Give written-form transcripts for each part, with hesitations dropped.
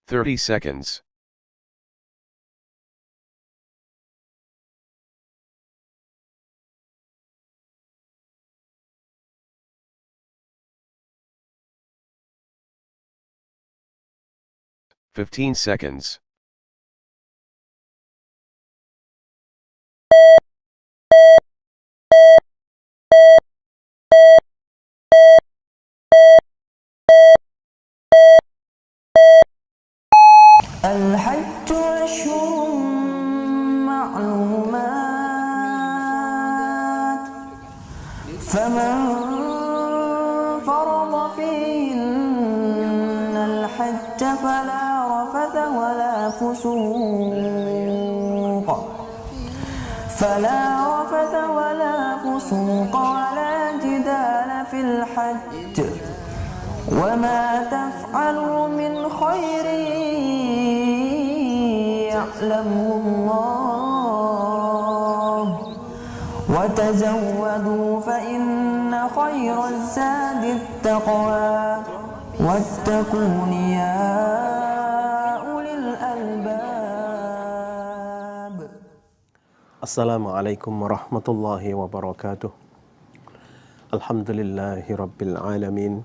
30 seconds. Fifteen seconds. الحج أشهر معلومات فمن فرض فيهن الحج فلا رفث ولا فسوق ولا جدال في الحج وما تفعلوا من خير يعلمه الله وتزودوا فإن خير الزاد التقوى واتقون يا أولي الألباب. Assalamualaikum warahmatullahi wabarakatuh. Alhamdulillahi rabbil alamin.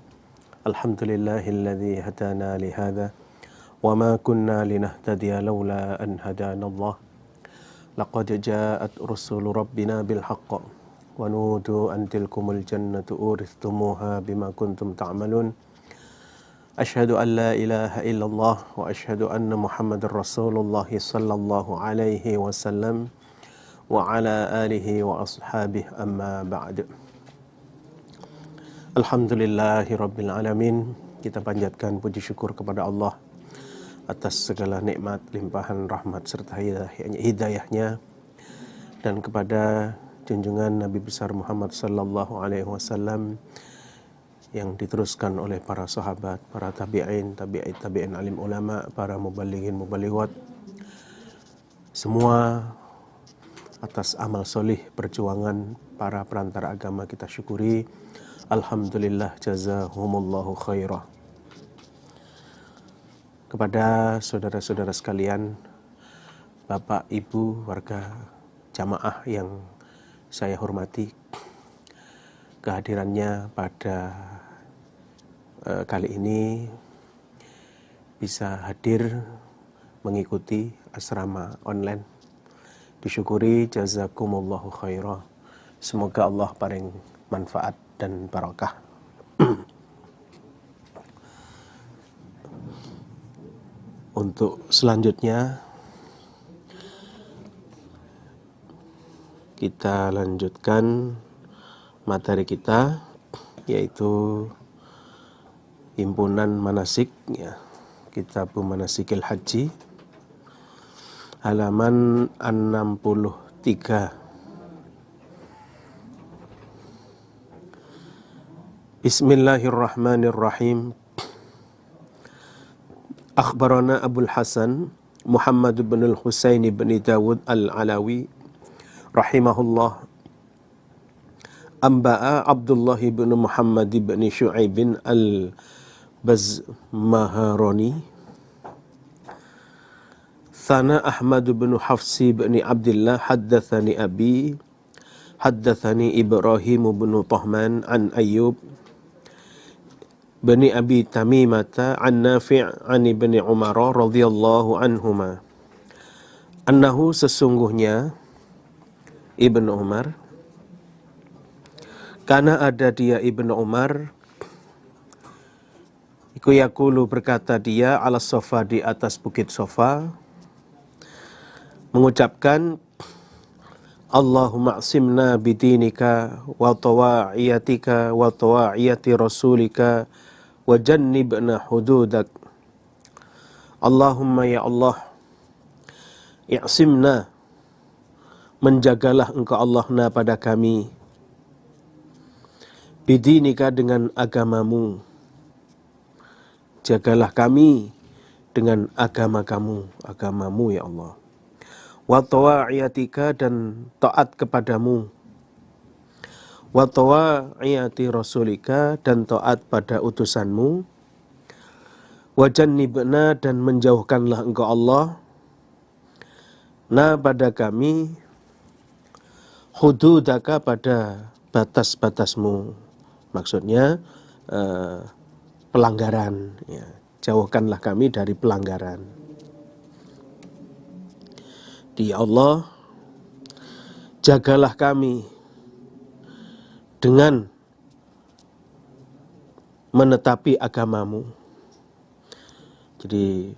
Alhamdulillahilladzi hadana lihada wa ma kunna linahtadiya laula an hadanallah. Laqad ja'at rusulu rabbina bil haqq wa nudu an tilkumul jannatu uristumuha bima kuntum ta'malun. Asyhadu an la ilaha illallah wa asyhadu anna Muhammadar Rasulullah sallallahu alaihi wasallam wa ala alihi wa ashabihi amma ba'd. Alhamdulillahi rabbil alamin. Kita panjatkan puji syukur kepada Allah atas segala nikmat, limpahan rahmat serta hidayahnya, dan kepada junjungan Nabi besar Muhammad sallallahu alaihi wasallam yang diteruskan oleh para sahabat, para tabi'in, tabi'in alim ulama, para mubalighin mubalighat, semua atas amal solih perjuangan para perantara agama kita syukuri. Alhamdulillah, jazahumullahu khairah. Kepada saudara-saudara sekalian, Bapak, Ibu, warga jamaah yang saya hormati, kehadirannya pada kali ini bisa hadir mengikuti asrama online, disyukuri, jazakumullahu khairah. Semoga Allah paring manfaat dan barakah. Untuk selanjutnya kita lanjutkan materi kita, yaitu himpunan manasik, ya, Kitab Manasikil Haji, halaman 63. Bismillahirrahmanirrahim. Akhbarana Abul Hasan Muhammad bin al-Husain bin Dawud al-Alawi rahimahullah, Amba'a Abdullah bin Muhammad bin Syu'aib al-Bazmaharani, Thana Ahmad bin Hafsi bin Abdullah, haddathani Abi, haddathani Ibrahim bin Tahman an Ayyub Bani Abi Tamimata an Nafi' an Ibni Umar radhiyallahu anhuma, annahu, sesungguhnya Ibnu Umar, karena ada dia Ibnu Umar, iku yaqulu, berkata dia, ala sofa, di atas bukit Sofa, mengucapkan, Allahumma aqsimna bidinika wa tawa'iyatika wa tawa'iyati rasulika wa jannibna hududak. Allahumma, ya Allah, i'simna, menjagalah engkau Allahna pada kami, bidinika, dengan agamamu, jagalah kami dengan agamamu, ya Allah, wa tawa'iyatika, dan taat kepadamu, wa tawa'iyati rasulika, dan taat pada utusanmu, Wa jannibna, dan menjauhkanlah engkau Allah na pada kami, hududaka, pada batas-batasmu. Maksudnya pelanggaran, ya. Jauhkanlah kami dari pelanggaran. Ya Allah, jagalah kami dengan menetapi agamamu. Jadi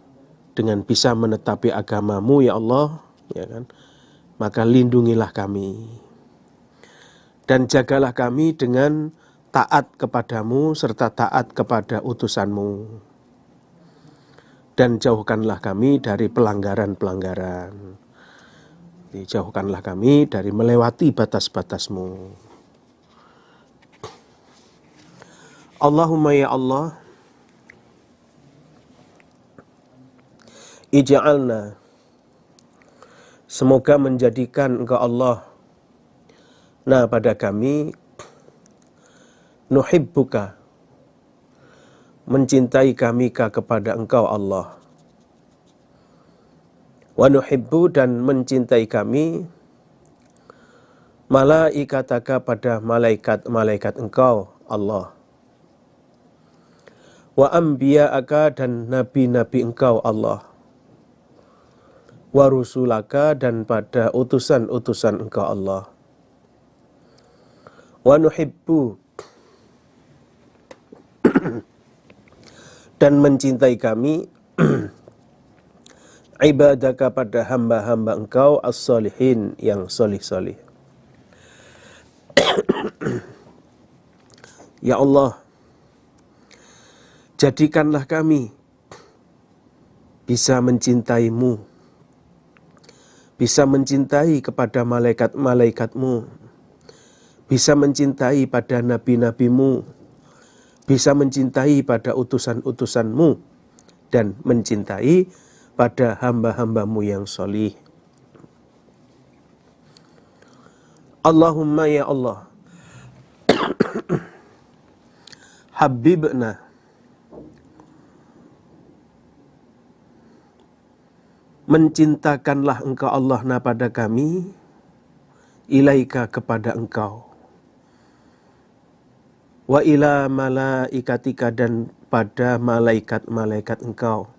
dengan bisa menetapi agamamu, ya Allah, ya kan, maka lindungilah kami. Dan jagalah kami dengan taat kepadamu serta taat kepada utusanmu. Dan jauhkanlah kami dari pelanggaran-pelanggaran. Jauhkanlah kami dari melewati batas-batasmu. Allahumma ya Allah, ij'alna, semoga menjadikan engkau Allah na pada kami, nuhibbuka, mencintai kami kepada engkau Allah, wa nuhibbu, dan mencintai kami, malaikataka, pada malaikat-malaikat engkau Allah, wa anbiya'aka, dan nabi-nabi engkau Allah, wa rusulaka, dan pada utusan-utusan engkau Allah, wa nuhibbu, dan mencintai kami, ibadaka, pada hamba-hamba engkau, as-solihin, yang solih-solih. Ya Allah, jadikanlah kami bisa mencintaimu, bisa mencintai kepada malaikat-malaikatmu, bisa mencintai pada nabi-nabimu, bisa mencintai pada utusan-utusanmu, dan mencintai pada hamba-hambamu yang solih. Allahumma ya Allah, habibna, mencintakanlah engkau Allah na pada kami, ilaika, kepada engkau, wa ila malaikatika, dan pada malaikat-malaikat engkau,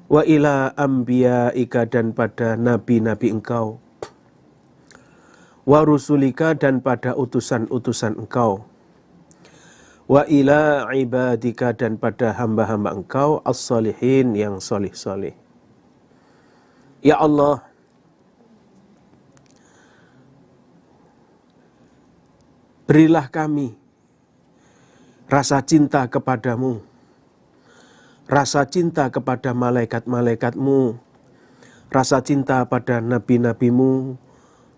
wa ila anbiya'ika, dan pada nabi-nabi engkau, wa rusulika, dan pada utusan-utusan engkau, wa ila ibadika, dan pada hamba-hamba engkau, as-solihin, yang solih-solih. Ya Allah, berilah kami rasa cinta kepadamu, rasa cinta kepada malaikat-malaikatmu, rasa cinta pada nabi-nabimu,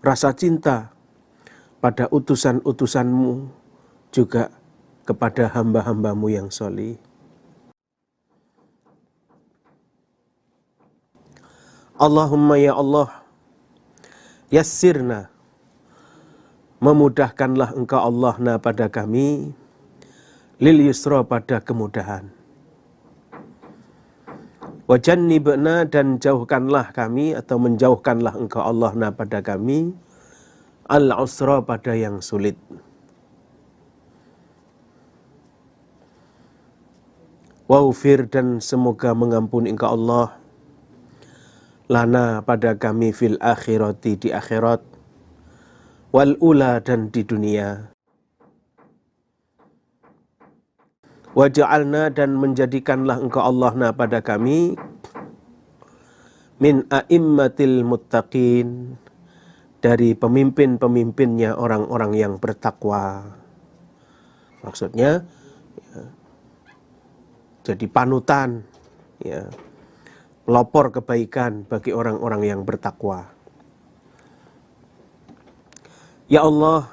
rasa cinta pada utusan-utusanmu, juga kepada hamba-hambamu yang solih. Allahumma ya Allah, yassirna, memudahkanlah engkau Allah na pada kami, lil yusra, pada kemudahan, wa jannibna, dan jauhkanlah kami atau menjauhkanlah engkau Allah na pada kami, al usra, pada yang sulit. Waufir, dan semoga mengampuni engkau Allah lana, pada kami, fil akhirati, di akhirat, wal ula, dan di dunia. Waj'alna, dan menjadikanlah engkau Allah na pada kami, min a'immatil muttaqin, dari pemimpin-pemimpinnya orang-orang yang bertakwa. Maksudnya jadi panutan, ya, pelopor kebaikan bagi orang-orang yang bertakwa. Ya Allah,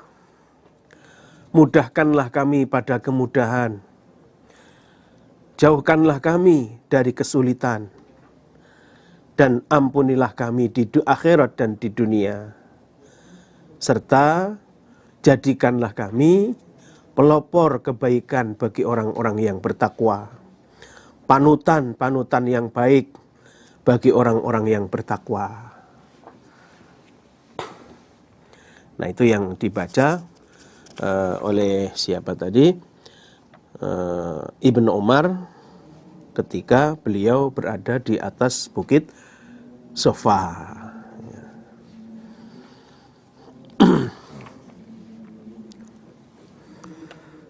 mudahkanlah kami pada kemudahan, jauhkanlah kami dari kesulitan, dan ampunilah kami di akhirat dan di dunia, serta jadikanlah kami pelopor kebaikan bagi orang-orang yang bertakwa, panutan-panutan yang baik bagi orang-orang yang bertakwa. Nah, itu yang dibaca oleh siapa tadi? Ibnu Umar ketika beliau berada di atas bukit Sofa.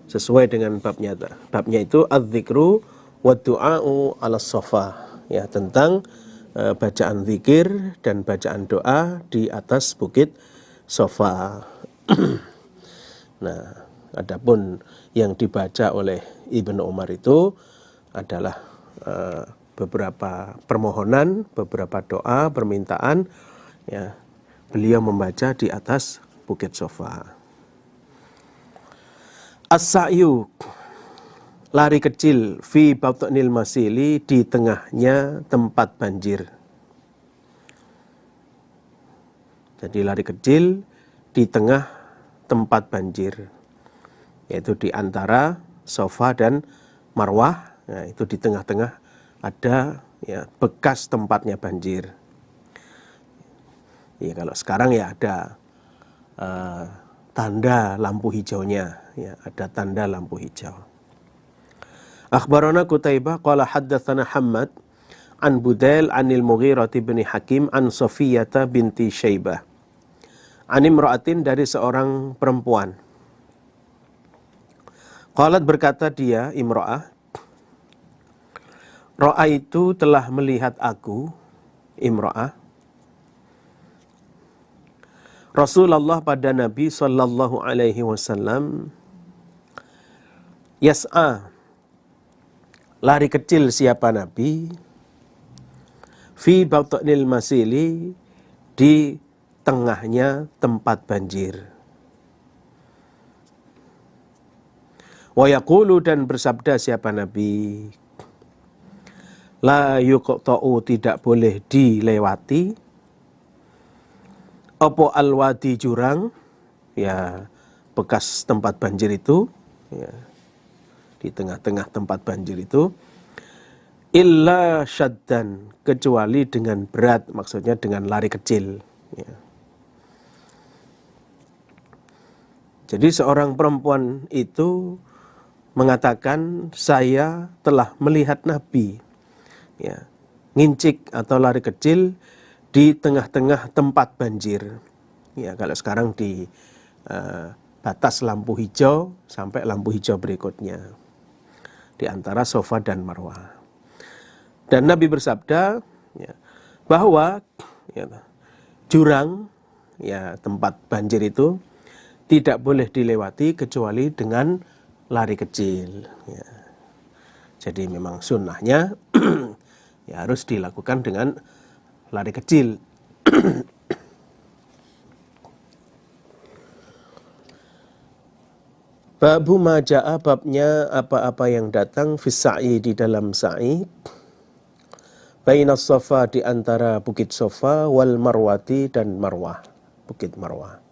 Sesuai dengan babnya. Babnya itu adz-dzikru wa du'a'u 'ala sofa, ya, tentang bacaan zikir dan bacaan doa di atas bukit Sofa. Nah, adapun yang dibaca oleh Ibnu Umar itu adalah beberapa permohonan, beberapa doa, permintaan, ya, beliau membaca di atas bukit Sofa. As-sa'yu, lari kecil, fi batnil masili, di tengahnya tempat banjir. Jadi lari kecil di tengah tempat banjir, yaitu di antara Sofa dan Marwah. Nah, itu di tengah-tengah ada, ya, bekas tempatnya banjir. Ya, kalau sekarang ya ada tanda lampu hijaunya, ya, ada tanda lampu hijau. Akhbarana Qutaibah qala haddatsana Hammad an Budail anil Mughirah bin Hakim an Safiyata binti Syaibah an imra'atin, dari seorang perempuan. Qalat, berkata dia imra'ah, ra'aitu, telah melihat aku imra'ah Rasulullah, pada Nabi sallallahu alaihi wasallam, yas'a, lari kecil siapa Nabi, fi batnil masili, di tengahnya tempat banjir. Wa yaqulu, dan bersabda siapa Nabi, la yuqta'u, tidak boleh dilewati, opo alwadi, jurang, ya, bekas tempat banjir itu, ya, di tengah-tengah tempat banjir itu, illa syaddan, kecuali dengan berat, maksudnya dengan lari kecil, ya. Jadi seorang perempuan itu mengatakan, saya telah melihat Nabi, ya, ngincik atau lari kecil di tengah-tengah tempat banjir. Ya, kalau sekarang di batas lampu hijau sampai lampu hijau berikutnya, di antara Sofa dan Marwah. Dan Nabi bersabda, ya, bahwa, ya, jurang, ya, tempat banjir itu tidak boleh dilewati kecuali dengan lari kecil. Ya. Jadi memang sunnahnya ya harus dilakukan dengan lari kecil. Babu maja'a, babnya apa-apa yang datang, fis sa'i, di dalam sa'i, bainas Sofa, di antara bukit Sofa, wal Marwati, dan Marwah, bukit Marwah.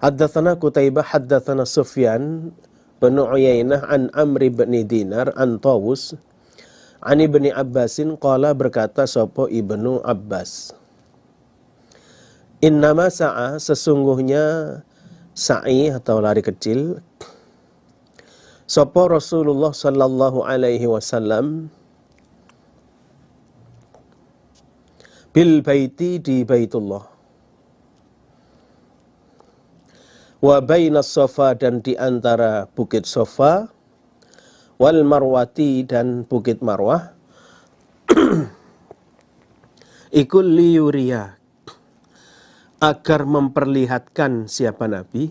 Haddatsana Qutaibah haddatsana Sufyan bin Uyainah an Amr bin Dinar an Tawus an Ibni Abbasin qala, berkata sapa Ibnu Abbas, innama sa'a, sesungguhnya sa'i atau lari kecil, sapa Rasulullah sallallahu alaihi wasallam, bil baiti, di Baitullah, wa bainas Sofa, dan di antara bukit Sofa, wal Marwati, dan bukit Marwah, ikul liyuriya, agar memperlihatkan siapa Nabi,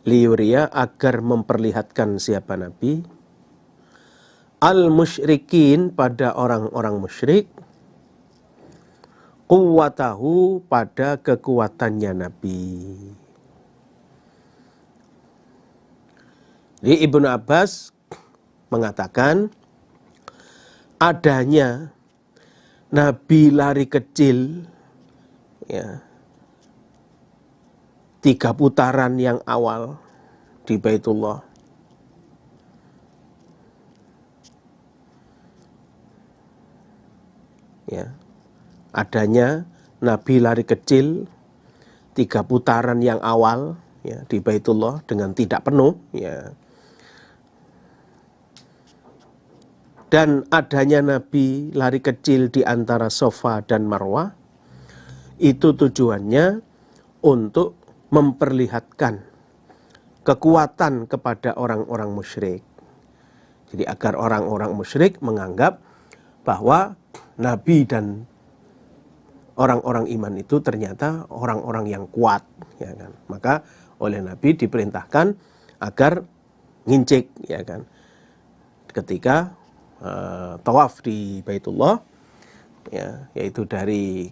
liyuriya, agar memperlihatkan siapa Nabi, al musyrikin, pada orang-orang musyrik, quwwatahu, pada kekuatannya Nabi. Jadi Ibnu Abbas mengatakan adanya Nabi lari kecil, ya, 3 putaran yang awal, di Baitullah. Ya, adanya Nabi lari kecil 3 putaran yang awal ya di Baitullah dengan tidak penuh ya. Dan adanya Nabi lari kecil di antara Safa dan Marwah itu tujuannya untuk memperlihatkan kekuatan kepada orang-orang musyrik. Jadi agar orang-orang musyrik menganggap bahwa Nabi dan orang-orang iman itu ternyata orang-orang yang kuat, ya kan. Maka oleh Nabi diperintahkan agar ngincik, ya kan. Ketika tawaf di Baitullah, ya, yaitu dari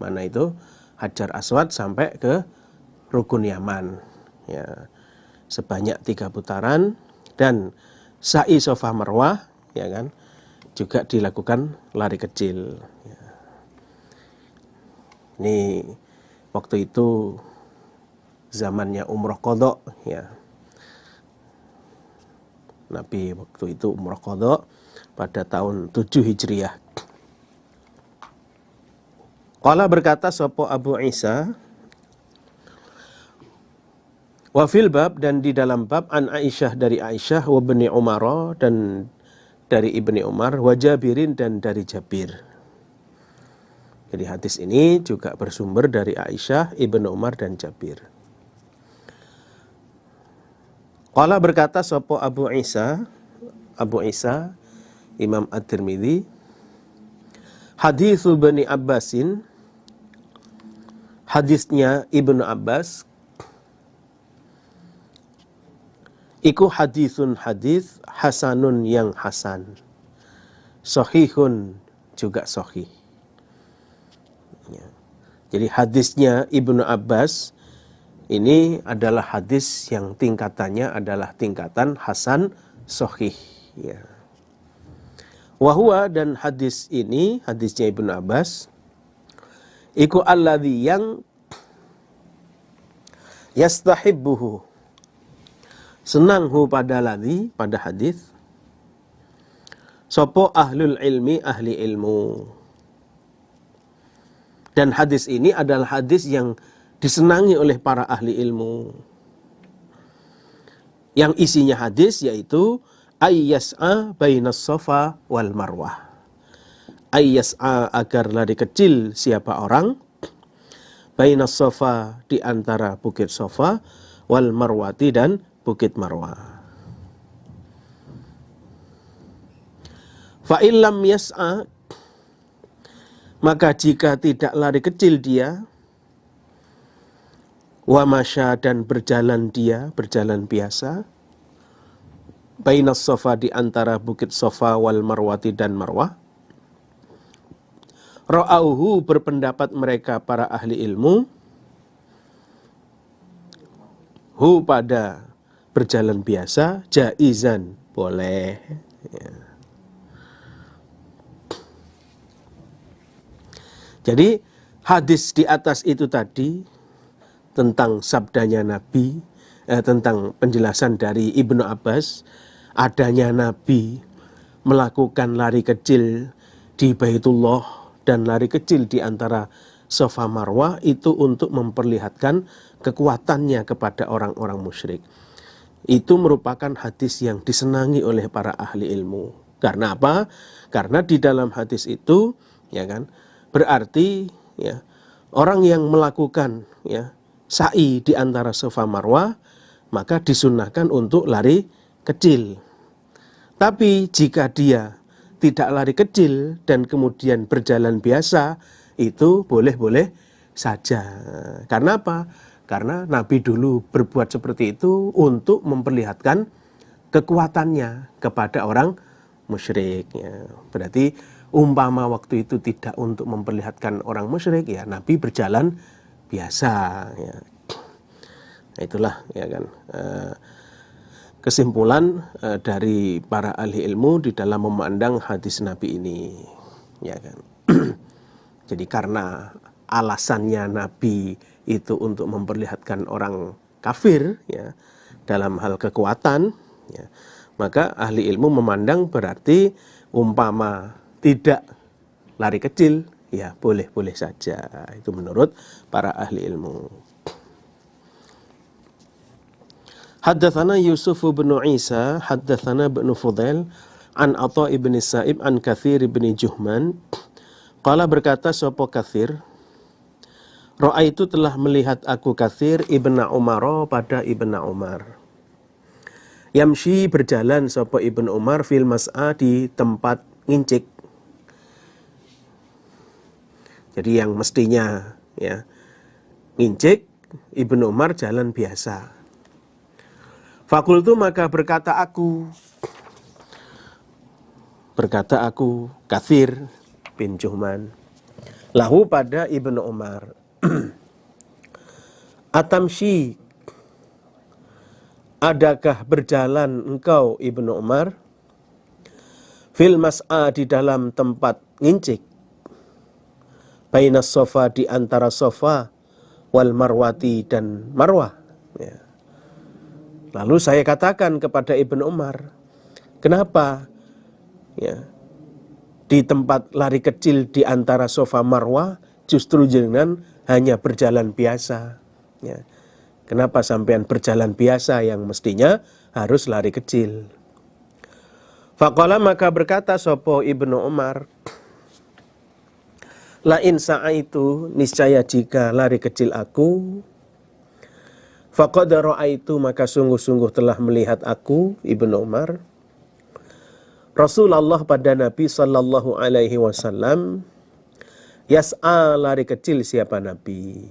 mana itu Hajar Aswad sampai ke Rukun Yaman, ya, sebanyak 3 putaran, dan sa'i Safa Marwah, ya kan, juga dilakukan lari kecil. Ya. Ini waktu itu zamannya umroh qadha, ya. Nabi waktu itu umroh qadha pada tahun 7 Hijriah. Qala berkata sapa Abu Isa, wa fil bab, dan di dalam bab, an Aisyah dari Aisyah, wa Ibni Umar, dan dari Ibni Umar, wa Jabirin, dan dari Jabir. Jadi hadis ini juga bersumber dari Aisyah, Ibnu Umar, dan Jabir. Qala berkata sapa Abu Isa Imam At-Tirmidzi, haditsu Bani Abbasin, hadisnya Ibnu Abbas, iku hadisun hadis hasanun yang hasan, sahihun juga sahih. Ya. Jadi hadisnya Ibnu Abbas ini adalah hadis yang tingkatannya adalah tingkatan hasan sahih. Ya. Wahwa, dan hadis ini, hadisnya Ibnu Abbas, iku alladzi yang yastahibbuhu, senanghu pada ladzi, pada hadis, sopo ahlul ilmi, ahli ilmu. Dan hadis ini adalah hadis yang disenangi oleh para ahli ilmu. Yang isinya hadis yaitu ayyas'a bainas Safa wal Marwah. Ayyas'a, agar lari kecil siapa orang, bainas Safa, di antara bukit Safa, wal Marwati, dan bukit Marwah. Fa illam yas'a, maka jika tidak lari kecil dia, wa masya, dan berjalan dia, berjalan biasa, bainas Safa, di antara bukit Safa, wal Marwati, dan Marwah, ra'auhu, berpendapat mereka para ahli ilmu, hu, pada berjalan biasa, jaizan, boleh. Ya. Jadi hadis di atas itu tadi tentang sabdanya Nabi, tentang penjelasan dari Ibnu Abbas, adanya Nabi melakukan lari kecil di Baitullah dan lari kecil di antara Safa Marwah, itu untuk memperlihatkan kekuatannya kepada orang-orang musyrik. Itu merupakan hadis yang disenangi oleh para ahli ilmu. Karena apa? Karena di dalam hadis itu, ya kan, berarti ya, orang yang melakukan ya sa'i di antara Safa Marwah, maka disunahkan untuk lari kecil. Tapi jika dia tidak lari kecil dan kemudian berjalan biasa, itu boleh-boleh saja. Karena apa? Karena Nabi dulu berbuat seperti itu untuk memperlihatkan kekuatannya kepada orang musyrik. Ya. Berarti umpama waktu itu tidak untuk memperlihatkan orang musyrik, ya Nabi berjalan biasa. Ya. Nah, itulah ya kan kesimpulan dari para ahli ilmu di dalam memandang hadis Nabi ini, ya kan. Jadi karena alasannya Nabi itu untuk memperlihatkan orang kafir, ya, dalam hal kekuatan, ya, maka ahli ilmu memandang berarti umpama tidak lari kecil, ya boleh-boleh saja. Itu menurut para ahli ilmu. Haddatsana Yusuf bin Isa, haddatsana Ibnu Fudail an Atha ibn Sa'ib an Katsir ibn Juhman. Qala berkata sapa Katsir, Ra'aitu telah melihat aku Katsir ibn Umar pada Ibn Umar. Yamshi berjalan sapa Ibn Umar fil mas'a di tempat ngincik. Jadi yang mestinya ya ngincik, Ibn Umar jalan biasa. Fakultu maka berkata aku Katsir bin Juhman lahu pada Ibn Umar. Atamshi, adakah berjalan engkau Ibnu Umar fil mas'a di dalam tempat ngincik, bainas sofa di antara sofa, wal marwati dan marwah, ya. Lalu saya katakan kepada Ibnu Umar, kenapa ya di tempat lari kecil di antara sofa marwah justru jenengan hanya berjalan biasa, ya. Kenapa sampean berjalan biasa yang mestinya harus lari kecil? Faqala maka berkata sopo Ibnu Umar, la in sa'aitu, niscaya jika lari kecil aku, faqad ra'aitu, maka sungguh-sungguh telah melihat aku Ibnu Umar Rasulullah pada Nabi sallallahu alaihi wasallam yas'a, lari kecil siapa Nabi.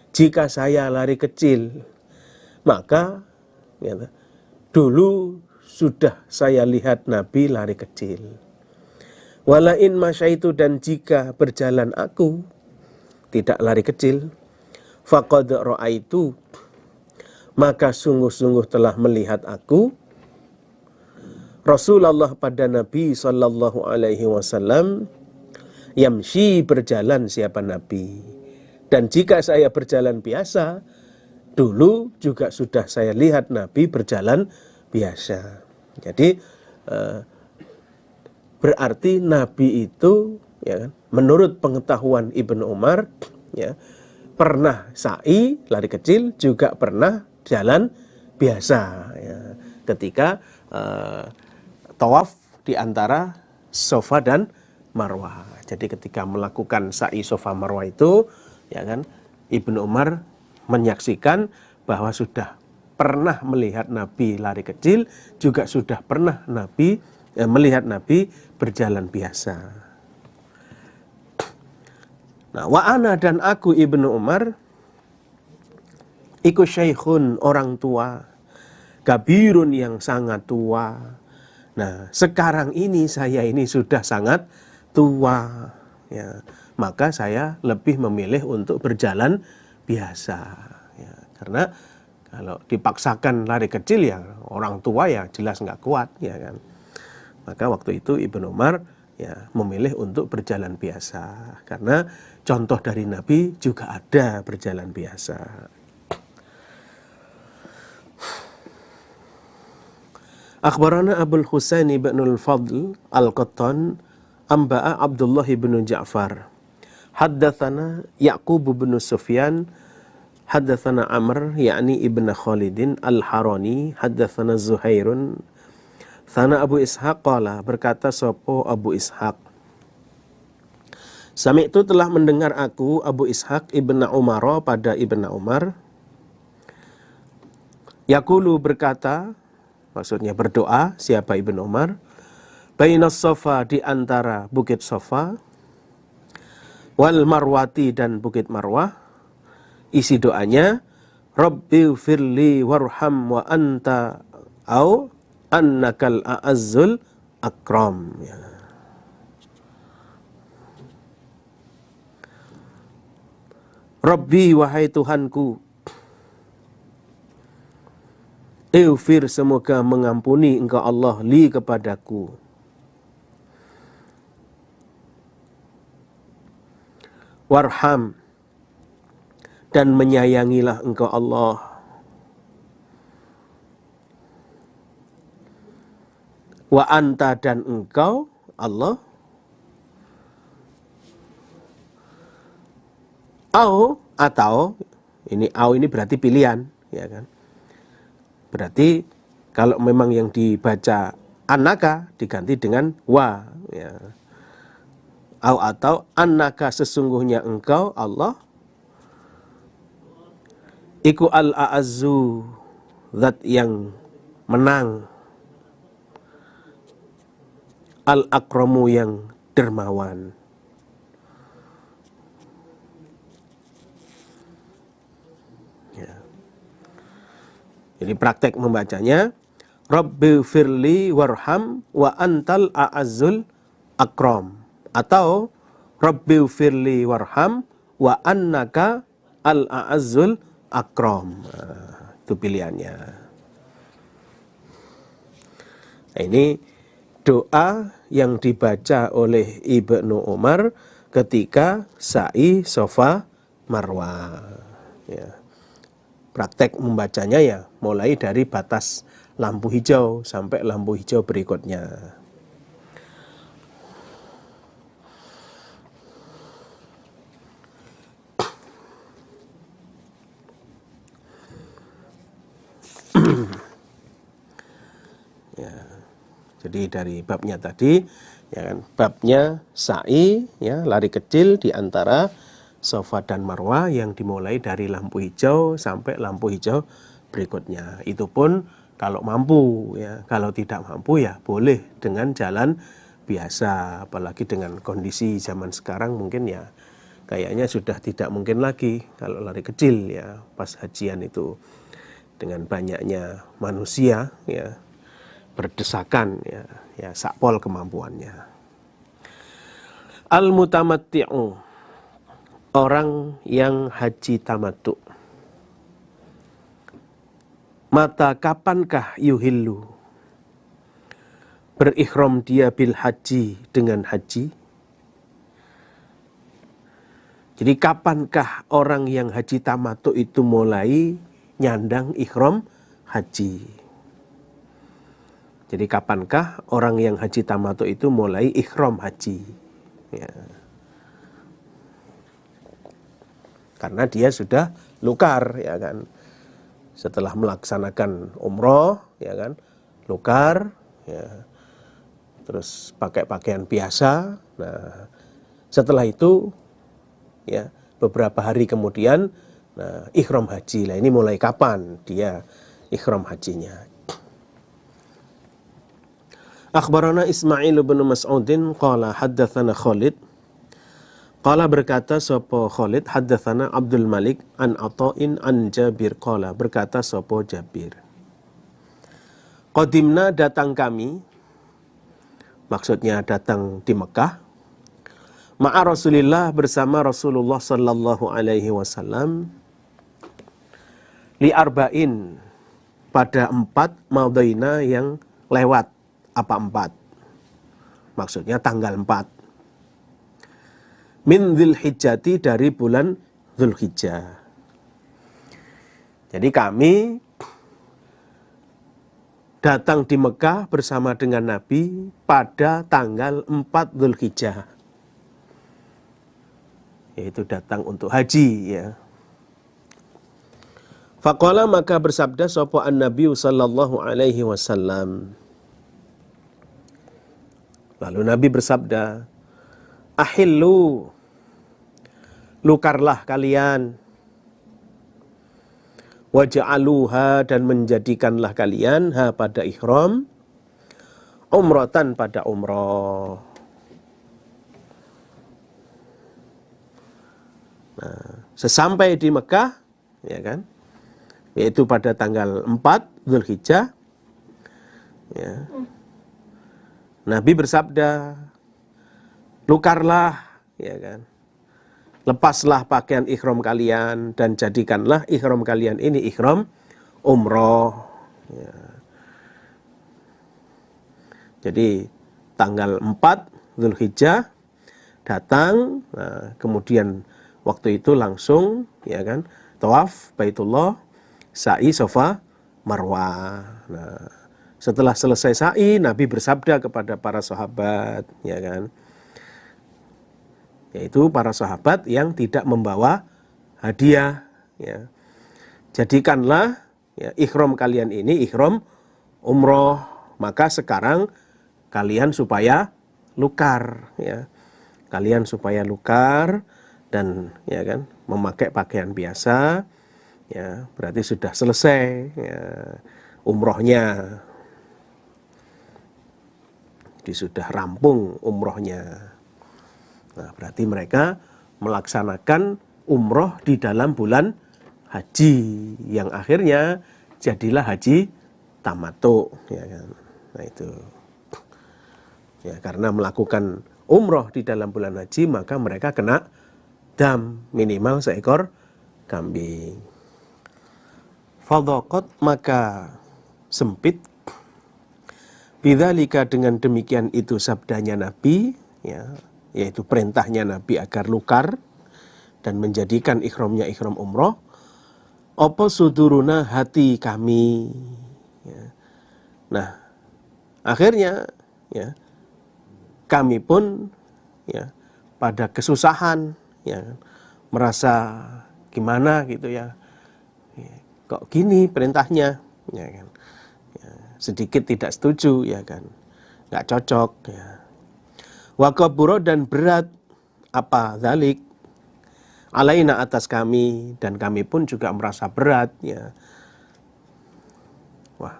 Jika saya lari kecil, maka ya, dulu sudah saya lihat Nabi lari kecil. Walain masyaitu, dan jika berjalan aku tidak lari kecil, faqad ra'aitu, maka sungguh-sungguh telah melihat aku Rasulullah pada Nabi sallallahu alaihi wasallam yamshi, berjalan siapa Nabi. Dan jika saya berjalan biasa, dulu juga sudah saya lihat Nabi berjalan biasa. Jadi berarti Nabi itu ya kan, menurut pengetahuan Ibnu Umar ya, pernah sa'i lari kecil, juga pernah jalan biasa ya, ketika tawaf di antara Safa dan Marwah. Jadi ketika melakukan sa'i Safa Marwah itu, ya kan, Ibnu Umar menyaksikan bahwa sudah pernah melihat Nabi lari kecil, juga sudah pernah melihat Nabi berjalan biasa. Nah, wa ana, dan aku Ibnu Umar iku syaikhun, orang tua, kabirun, yang sangat tua. Nah, sekarang ini saya ini sudah sangat tua, ya, maka saya lebih memilih untuk berjalan biasa, ya, karena kalau dipaksakan lari kecil ya orang tua ya jelas nggak kuat, ya kan. Maka waktu itu Ibnu Umar ya memilih untuk berjalan biasa, karena contoh dari Nabi juga ada berjalan biasa. Akhbarana Abul Husain ibn al-Fadl al-Qattan amba'a Abdullah ibn Ja'far haddatsana Ya'qub ibn Sufyan haddatsana Amr yakni ibn Khalidin al-Harani haddatsana Zuhairun sana Abu Ishaq qala, berkata sopo Abu Ishaq, Sami'tu, telah mendengar aku Abu Ishaq ibn Umar pada Ibn Umar yaqulu, berkata, maksudnya berdoa, siapa Ibnu Umar, bainas Safa, di antara bukit Safa, wal Marwati, dan bukit Marwah. Isi doanya, Rabbi firli warham wa anta au annakal a'azzul akram, ya. Rabbi, wahai Tuhanku, Eufir, semoga mengampuni engkau Allah, li, kepadaku, warham, dan menyayangilah engkau Allah, wa anta dan engkau Allah, atau ini berarti pilihan, ya kan? Berarti kalau memang yang dibaca annaka diganti dengan wa, ya. Atau annaka sesungguhnya engkau Allah iku al-a'azzu zat yang menang, al-akramu yang dermawan. Jadi praktek membacanya Rabbi firli warham wa antal a'azzul akram, atau Rabbi firli warham wa annaka al a'azzul akram. Itu pilihannya. Nah, ini doa yang dibaca oleh Ibnu Umar ketika sa'i Safa Marwa, ya. Praktek membacanya ya mulai dari batas lampu hijau sampai lampu hijau berikutnya. Ya, jadi dari babnya tadi, ya kan, babnya sa'i, ya, lari kecil di antara Safa dan Marwah yang dimulai dari lampu hijau sampai lampu hijau berikutnya. Itu pun kalau mampu, ya. Kalau tidak mampu ya boleh dengan jalan biasa. Apalagi dengan kondisi zaman sekarang mungkin ya kayaknya sudah tidak mungkin lagi kalau lari kecil, ya, pas hajian itu dengan banyaknya manusia, ya, berdesakan, ya sakpol kemampuannya. Al-mutamatti'u, orang yang haji tamattu. Mata kapankah yuhillu, berikhram dia bil haji dengan haji? Jadi kapankah orang yang haji tamattu itu mulai nyandang ikhram haji? Jadi kapankah orang yang haji tamattu itu mulai ikhram haji? Ya. Karena dia sudah lukar, ya kan, setelah melaksanakan umroh, ya kan, lukar, ya, terus pakai pakaian biasa. Nah, setelah itu, ya, beberapa hari kemudian, nah, ikhram haji. Lah ini mulai kapan dia ikhram hajinya? Akhbarana Ismail bin Mas'udin qala haddatsana Khalid. Qala berkata sapa Khalid, haddatsana Abdul Malik an Ata'in an Jabir qala berkata sapa Jabir. Qadimna datang kami, maksudnya datang di Mekah, ma'a Rasulillah bersama Rasulullah sallallahu alaihi wasallam, li arba'in pada 4 madaina yang lewat. Apa 4? Maksudnya tanggal 4. Min Dzulhijjati, dari bulan Dzulhijjah. Jadi kami datang di Mekah bersama dengan Nabi pada tanggal 4 Dzulhijjah. Yaitu datang untuk haji, ya. Faqala, maka bersabda sapa an-Nabi sallallahu alaihi wasallam. Lalu Nabi bersabda, ahillu, lukarlah kalian, waj'aluha, dan menjadikanlah kalian, ha pada ihram, umratan pada umrah. Nah, sesampai di Mekah, ya kan, yaitu pada tanggal 4 Dzulhijjah, ya, Nabi bersabda, lukarlah, ya kan, lepaslah pakaian ihram kalian dan jadikanlah ihram kalian ini ihram umroh, ya. Jadi tanggal 4 Dzulhijjah datang, nah, kemudian waktu itu langsung, ya kan, tawaf Baitullah, sa'i Safa Marwah. Nah, Setelah selesai sa'i, Nabi bersabda kepada para sahabat, ya kan, yaitu para sahabat yang tidak membawa hadiah, ya. Jadikanlah ya, ihram kalian ini ihram umroh, maka sekarang kalian supaya lukar, ya. Kalian supaya lukar dan ya kan memakai pakaian biasa, ya, berarti sudah selesai ya, umrohnya. Jadi sudah rampung umrohnya. Nah, berarti mereka melaksanakan umroh di dalam bulan haji yang akhirnya jadilah haji tamattu, ya kan. Nah, itu. Ya, karena melakukan umroh di dalam bulan haji maka mereka kena dam minimal seekor kambing. Fadhaqat maka sempit bidzalika dengan demikian itu sabdanya Nabi, ya, yaitu perintahnya Nabi agar lukar dan menjadikan ihramnya ihram umroh. Apa suduruna hati kami, ya. Nah, akhirnya ya kami pun ya pada kesusahan, ya, merasa gimana gitu ya, kok gini perintahnya, ya kan, ya, sedikit tidak setuju, ya kan, nggak cocok, ya. Wa kabura dan berat apa dzalik alaina atas kami, dan kami pun juga merasa berat, ya. Wah,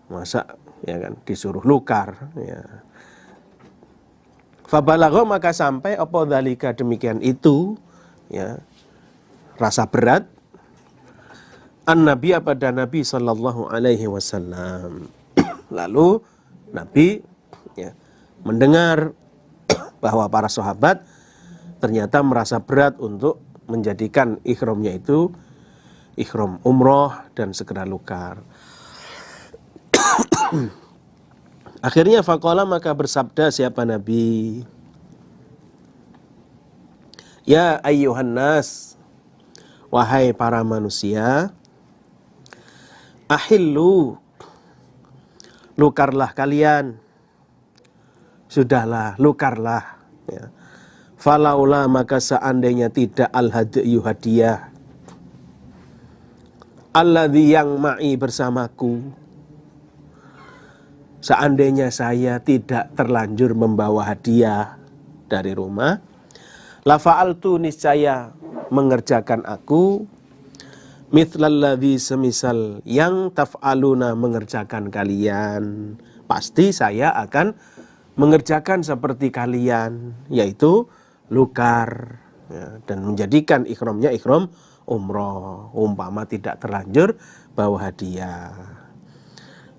masa ya kan disuruh lukar, ya. Fabalagha maka sampai apa dzalika demikian itu, ya, rasa berat an-nabi pada Nabi sallallahu alaihi wasallam. Lalu Nabi ya mendengar bahwa para sahabat ternyata merasa berat untuk menjadikan ihramnya itu ihram umroh dan segera lukar. Akhirnya faqala maka bersabda siapa Nabi, ya ayyuhan nas, wahai para manusia, ahillu, lukarlah kalian, sudahlah lukarlah, ya. Falaula maka seandainya tidak al-hadyu hadiah, alladzi yang ma'i bersamaku, seandainya saya tidak terlanjur membawa hadiah dari rumah, la fa'altu niscaya mengerjakan aku mithlalladzi semisal yang taf'aluna mengerjakan kalian, pasti saya akan mengerjakan seperti kalian, yaitu lukar, ya, dan menjadikan ihramnya ihram umroh, umpama tidak terlanjur bawa hadiah.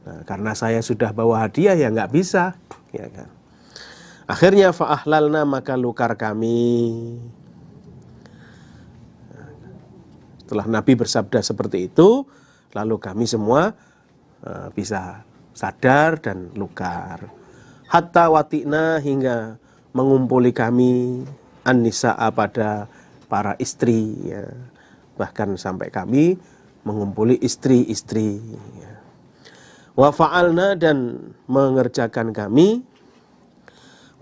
Nah, karena saya sudah bawa hadiah ya nggak bisa, ya kan. Akhirnya fa'ahlalna maka lukar kami. Setelah Nabi bersabda seperti itu, lalu kami semua bisa sadar dan lukar. Hatta watina hingga mengumpuli kami an-nisa'a pada para istri, ya. Bahkan sampai kami mengumpuli istri-istri, ya. Wa fa'alna dan mengerjakan kami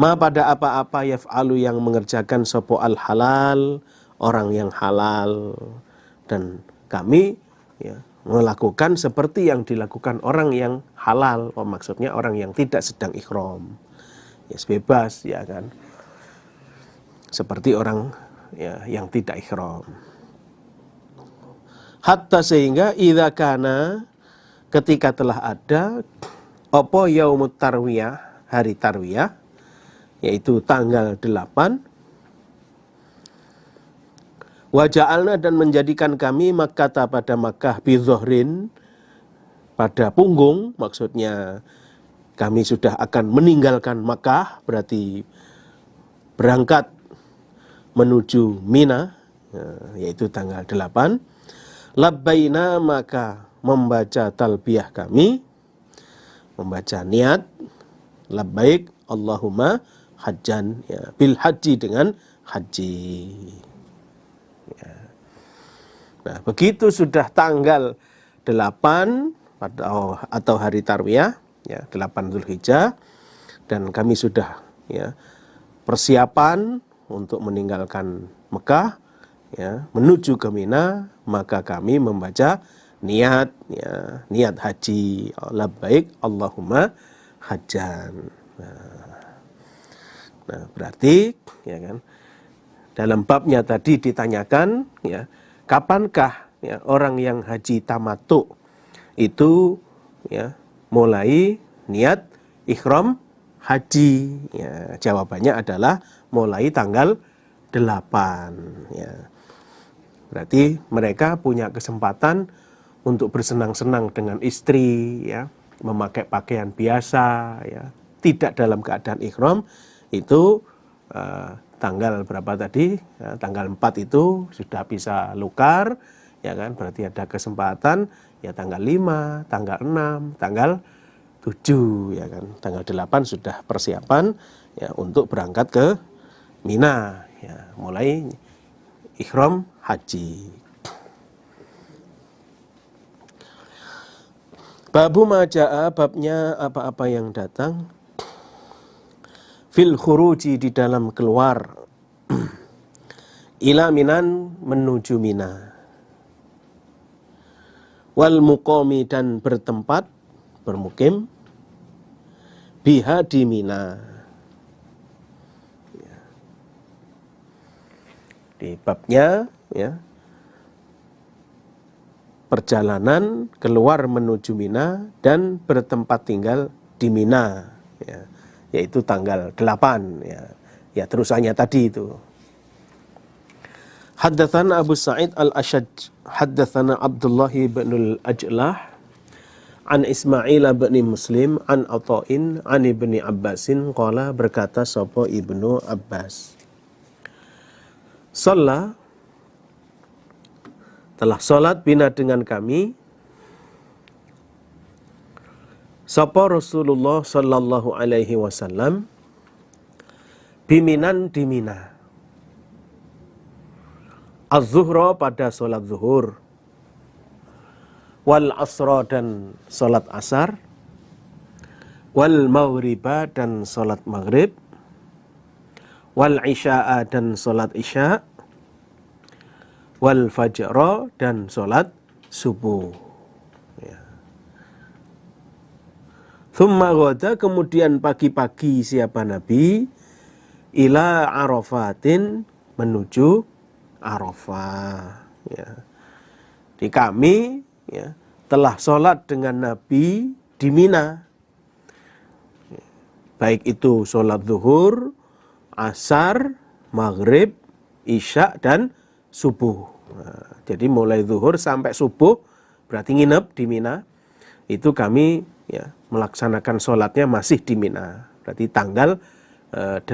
ma pada apa-apa yaf'alu yang mengerjakan sopo al-halal orang yang halal, dan kami ya melakukan seperti yang dilakukan orang yang halal, maksudnya orang yang tidak sedang ihram, ya bebas, ya kan, seperti orang ya yang tidak ihram. Hatta sehingga idza kana ketika telah ada apa yaumut tarwiyah, hari tarwiyah, yaitu tanggal 8, wa ja'alna dan menjadikan kami Makkah pada Makkah bidzohrin pada punggung, maksudnya kami sudah akan meninggalkan Makkah, berarti berangkat menuju Mina, yaitu tanggal 8. Labbaina maka membaca talbiyah kami, membaca niat labbaik Allahumma hajjan, ya, bil haji dengan haji, ya. Nah, begitu sudah tanggal 8 atau hari Tarwiyah, ya 8 Dzulhijjah, dan kami sudah ya persiapan untuk meninggalkan Mekah, ya menuju ke Mina, maka kami membaca niat, ya niat haji, labbaik Allahumma hajjan. Nah, berarti ya kan dalam babnya tadi ditanyakan, ya kapankah ya orang yang haji tamattu itu ya mulai niat ihram haji, ya jawabannya adalah mulai tanggal 8, ya. Berarti mereka punya kesempatan untuk bersenang-senang dengan istri, ya, memakai pakaian biasa, ya, tidak dalam keadaan ihram. Itu tanggal berapa tadi? Ya, tanggal 4 itu sudah bisa lukar, ya kan? Berarti ada kesempatan ya tanggal 5, tanggal 6, tanggal 7, ya kan. Tanggal 8 sudah persiapan ya untuk berangkat ke Mina, ya, mulai ihram haji. Babu maja'a, babnya apa-apa yang datang fil khuruji, di dalam keluar ila minan, menuju Mina, wal muqami, dan bertempat bermukim biha, di Mina. Di babnya ya perjalanan keluar menuju Mina dan bertempat tinggal di Mina, ya, yaitu tanggal 8, ya. Ya terusannya tadi itu. Haddatsana Abu Sa'id Al-Ashaj, haddatsana Abdullah bin Al-Ajlah an Ismail bin Muslim an Atha'in an Ibni Abbasin qala, berkata sapa Ibnu Abbas, Shalla, telah sholat bina dengan kami sapa Rasulullah sallallahu alaihi wasallam biminan, di Mina, az-zuhra, pada sholat zuhur, wal asra, dan sholat asar, wal maghriba, dan sholat maghrib, wal isya'a, dan sholat isya', wal fajra, dan sholat subuh. Ya. Thumma ghada, kemudian pagi-pagi siapa Nabi, ila Arafatin, menuju Arafah. Ya. Di kami ya telah sholat dengan Nabi di Mina, baik itu sholat zuhur, asar, maghrib, isya, dan subuh. Nah, jadi mulai zuhur sampai subuh berarti nginep di Mina. Itu kami ya melaksanakan sholatnya masih di Mina. Berarti tanggal 8,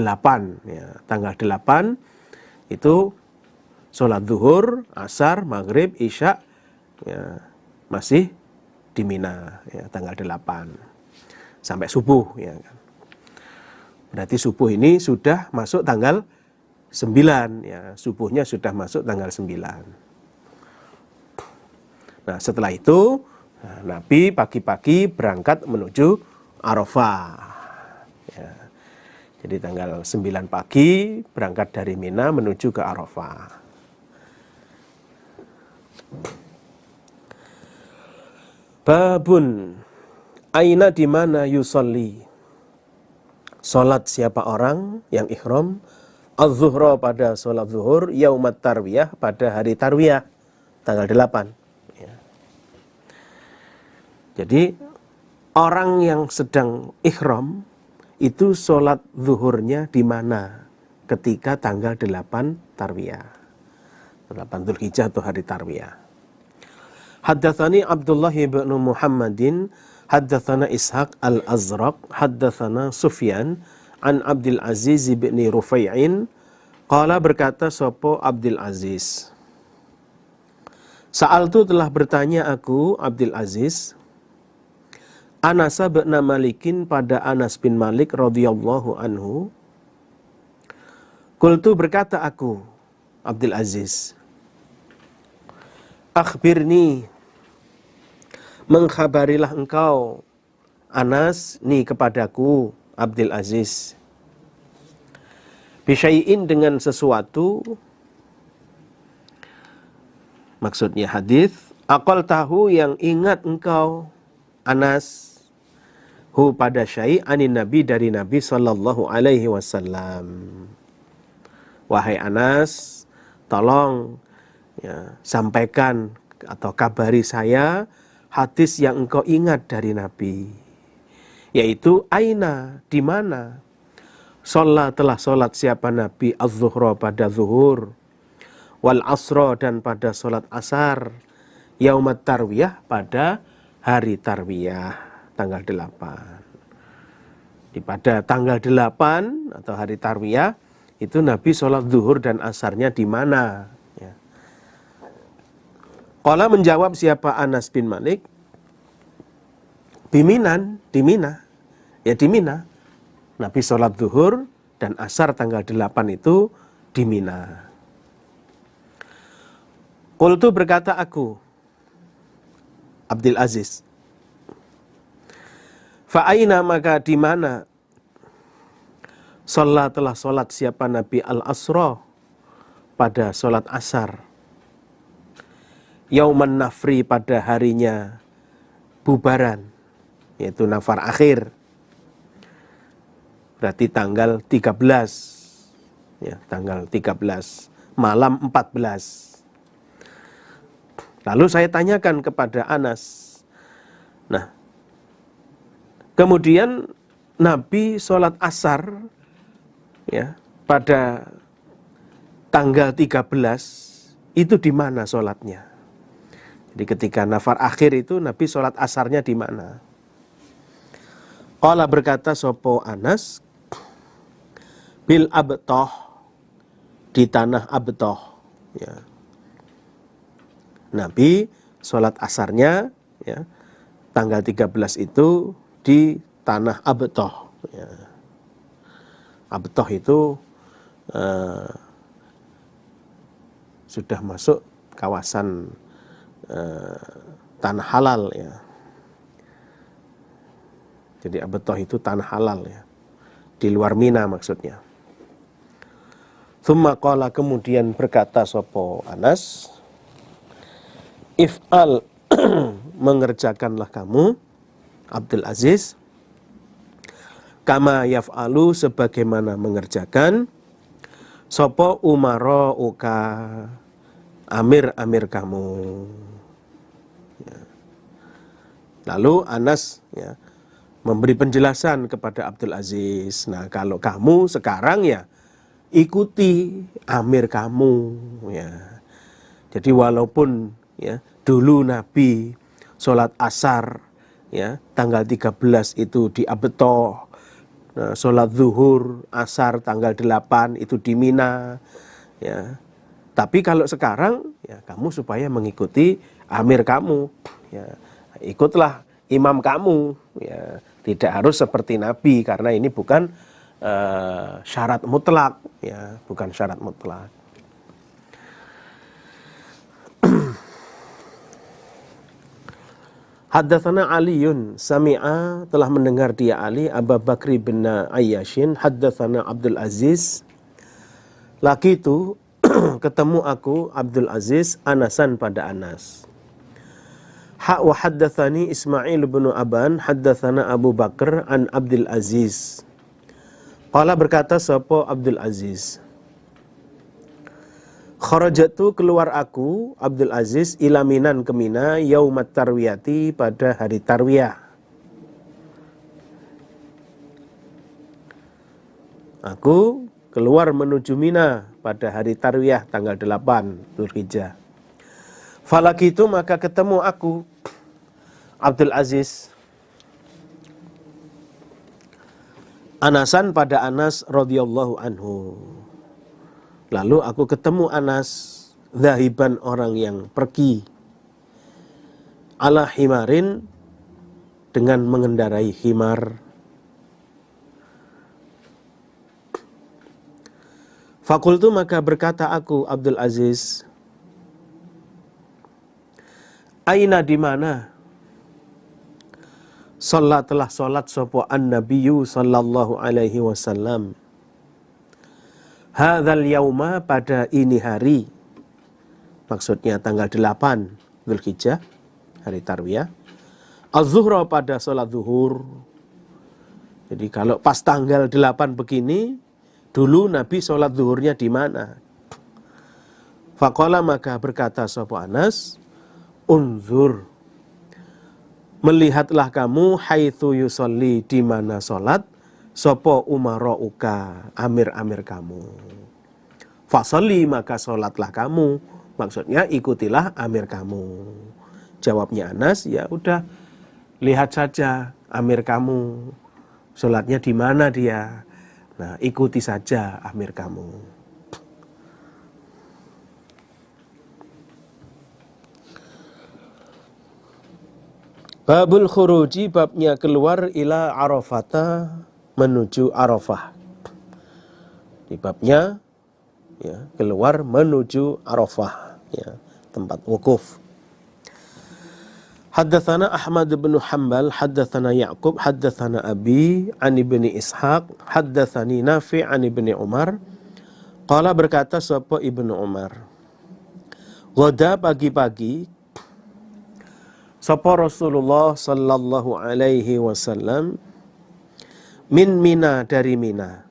ya. Tanggal 8 itu sholat zuhur, asar, maghrib, isya, ya, masih di Mina, ya, tanggal 8 sampai subuh, ya kan. Berarti subuh ini sudah masuk tanggal 9, ya, subuhnya sudah masuk tanggal 9. Nah, setelah itu Nabi pagi-pagi berangkat menuju Arafah. Ya. Jadi tanggal 9 pagi berangkat dari Mina menuju ke Arafah. Babun, aina, di mana, yusolli, salat siapa orang yang ihram, az-zuhra, pada salat zuhur, yaumat tarwiyah, pada hari tarwiyah tanggal 8. Ya. Jadi orang yang sedang ihram itu salat zuhurnya di mana ketika tanggal 8 tarwiyah, 8 Dzulhijjah atau hari tarwiyah. Haddatsani Abdullah bin Muhammadin, haddatsana Ishaq al-Azraq, haddatsana Sufyan an Abdul Aziz bin Rufai'in qala, berkata sapa Abdul Aziz, Sa'altu, telah bertanya aku Abdul Aziz, Anas bin Malikin, pada Anas bin Malik radhiyallahu anhu. Qultu, berkata aku Abdul Aziz, akhbirni, mengkhabarilah engkau Anas ni kepadaku Abdul Aziz bisyai'in dengan sesuatu, maksudnya hadis, aqal tahu yang ingat engkau Anas hu pada syai' anin Nabi dari Nabi sallallahu alaihi wasallam. Wahai Anas, tolong sampaikan atau kabari saya hadis yang engkau ingat dari Nabi, yaitu aina, di mana telah solat siapa Nabi az-zuhra pada zuhur, wal asra dan pada solat asar, yaumat tarwiyah pada hari tarwiyah tanggal 8. Pada tanggal 8 atau hari tarwiyah itu Nabi sholat zuhur dan asarnya di mana? Ya. Qala menjawab siapa Anas bin Malik, Biminan, di Mina. Ya di Mina. Nabi sholat zuhur dan asar tanggal 8 itu di Mina. Qultu berkata aku, Abdul Aziz, fa'aina maka di mana telah solat siapa Nabi al-asra pada solat asar, yauman nafri pada harinya bubaran, yaitu nafar akhir, berarti tanggal 13, ya tanggal 13 malam 14. Lalu saya tanyakan kepada Anas, nah kemudian Nabi sholat asar ya pada tanggal 13 itu di mana sholatnya? Jadi ketika nafar akhir itu Nabi sholat asarnya di mana? Qala berkata sopo Anas, bil abtoh, di tanah abtoh. Ya. Nabi sholat asarnya ya tanggal 13 itu di tanah abtoh. Ya. Abtoh itu sudah masuk kawasan tanah halal ya. Jadi abtoh itu tanah halal ya. Di luar Mina maksudnya. Tsumma qala kemudian berkata sopo Anas, if'al mengerjakanlah kamu Abdul Aziz kama yaf'alu sebagaimana mengerjakan sopo umaro uka amir-amir kamu. Ya. Lalu Anas ya, memberi penjelasan kepada Abdul Aziz. Nah kalau kamu sekarang ya ikuti amir kamu. Ya. Jadi walaupun ya dulu Nabi sholat asar ya tanggal 13 itu di Abtoh. Nah, sholat zuhur, asar tanggal 8 itu di Mina. Ya. Tapi kalau sekarang, ya kamu supaya mengikuti amir kamu. Ya. Ikutlah imam kamu. Ya. Tidak harus seperti Nabi, karena ini bukan syarat mutlak. Ya. Bukan syarat mutlak. Haddatsana Aliun sami'a telah mendengar dia Ali Abu Bakri bin Ayyashin haddatsana Abdul Aziz laki itu ketemu aku Abdul Aziz Anasan pada Anas. Wa haddatsani Ismail bin Aban haddatsana Abu Bakr an Abdul Aziz. Qala berkata sapa Abdul Aziz, kharajatu keluar aku Abdul Aziz ila Minan ke Mina yaumat tarwiyati pada hari tarwiyah. Aku keluar menuju Mina pada hari tarwiyah tanggal 8 Dzulhijjah. Falakitu maka ketemu aku Abdul Aziz Anasan pada Anas radhiyallahu anhu. Lalu aku ketemu Anas zahiban orang yang pergi ala himarin dengan mengendarai himar. Fakultu maka berkata aku Abdul Aziz, aina di mana telah salat sapa an-nabiyyu sallallahu alaihi wasallam hadzal yauma pada ini hari, maksudnya tanggal 8 Dzulhijjah, hari tarwiyah, az-zuhra pada salat zuhur. Jadi kalau pas tanggal 8 begini, dulu Nabi salat zuhurnya di mana? Faqala maka berkata sapa Anas, unzur, melihatlah kamu haitsu yusolli, di mana salat sapa umarauka, amir-amir kamu. Fasolli, maka salatlah kamu, maksudnya ikutilah amir kamu. Jawabnya Anas, ya udah, lihat saja amir kamu salatnya di mana dia. Nah, ikuti saja amir kamu. Babul khuruji, babnya keluar ila Arafata, menuju Arafah. Di babnya ya, keluar menuju Arafah, ya, tempat wukuf. Haddatsana Ahmad bin Hanbal, haddatsana Ya'qub, haddatsana Abi an Ibni Ishaq, haddatsani Nafi' an Ibni Umar. Qala, berkata sapa Ibnu Umar, ghada, pagi-pagi, sapa Rasulullah sallallahu alaihi wasallam min Mina, dari Mina.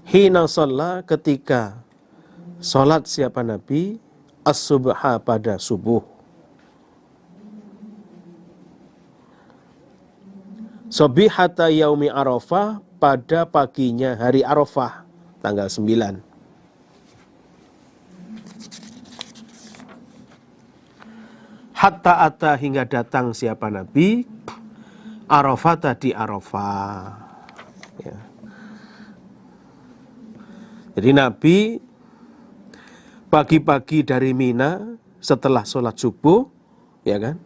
Hina shalla, ketika salat siapa Nabi, as-subha, pada subuh. Sobihata yaumi Arafah, pada paginya hari Arafah, tanggal 9. Hatta ata, hingga datang siapa Nabi, Arafah, di Arafah. Ya. Jadi Nabi pagi-pagi dari Mina, setelah sholat subuh, ya kan,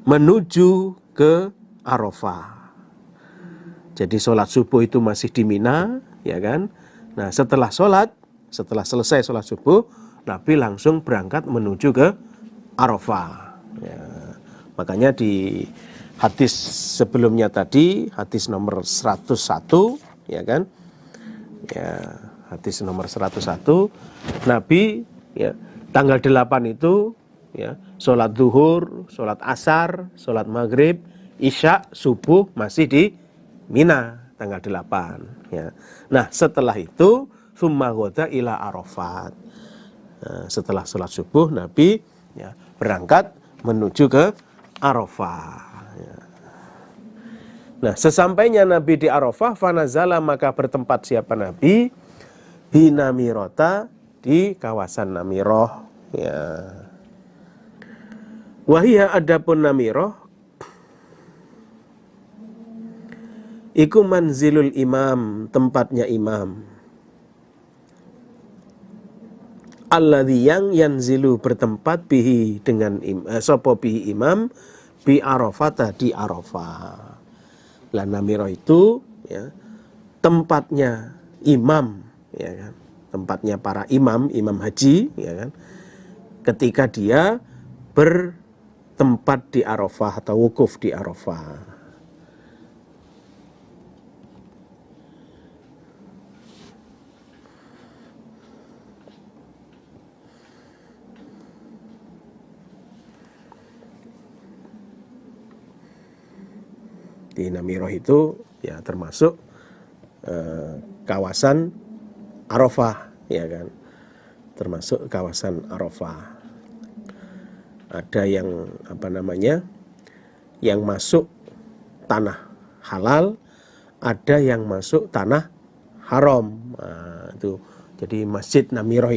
menuju ke Arafah. Jadi sholat subuh itu masih di Mina, ya kan. Nah, setelah selesai sholat subuh, Nabi langsung berangkat menuju ke Arafah. Ya. Makanya di hadis sebelumnya tadi, hadis nomor 101, ya kan? Ya, hadis nomor 101, Nabi ya tanggal 8 itu ya sholat zuhur, sholat asar, sholat maghrib, isya, subuh masih di Mina tanggal 8 ya. Nah, setelah itu summa ghada ila Arafat. Nah, setelah sholat subuh Nabi ya berangkat menuju ke Arafah. Ya. Nah, sesampainya Nabi di Arafah, fanazala, maka bertempat siapa Nabi, binamirota, di kawasan Namiroh. Ya. Wahia, adapun Namiroh, iku manzilul imam, tempatnya imam. Alladzi, yang yanzilu, bertempat, bihi, dengan sapa bihi imam, bi Arafata, di Arafah. Lah Namiroh itu ya tempatnya imam, ya kan, tempatnya para imam haji, ya kan, ketika dia bertempat di Arafah atau wukuf di Arafah. Di Namiroh itu ya termasuk kawasan Arafah, ya kan, termasuk kawasan Arafah. Ada yang yang masuk tanah halal, ada yang masuk tanah haram. Nah, itu. Jadi Masjid Namiroh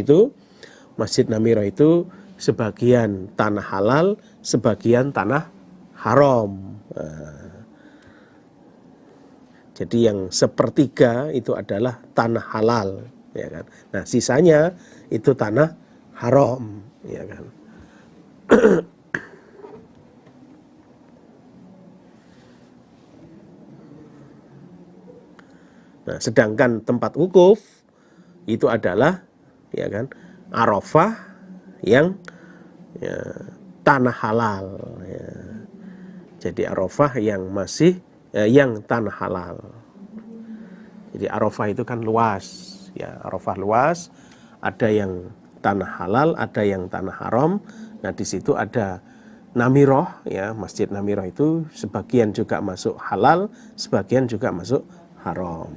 itu sebagian tanah halal, sebagian tanah haram. Nah, jadi yang sepertiga itu adalah tanah halal, ya kan. Nah, sisanya itu tanah haram, ya kan. Nah, sedangkan tempat wukuf itu adalah, ya kan, Arafah yang ya, tanah halal, ya. Jadi Arafah yang masih yang tanah halal. Jadi Arafah itu kan luas, ya Arafah luas, ada yang tanah halal, ada yang tanah haram. Nah di situ ada Namiroh, ya Masjid Namiroh itu sebagian juga masuk halal, sebagian juga masuk haram.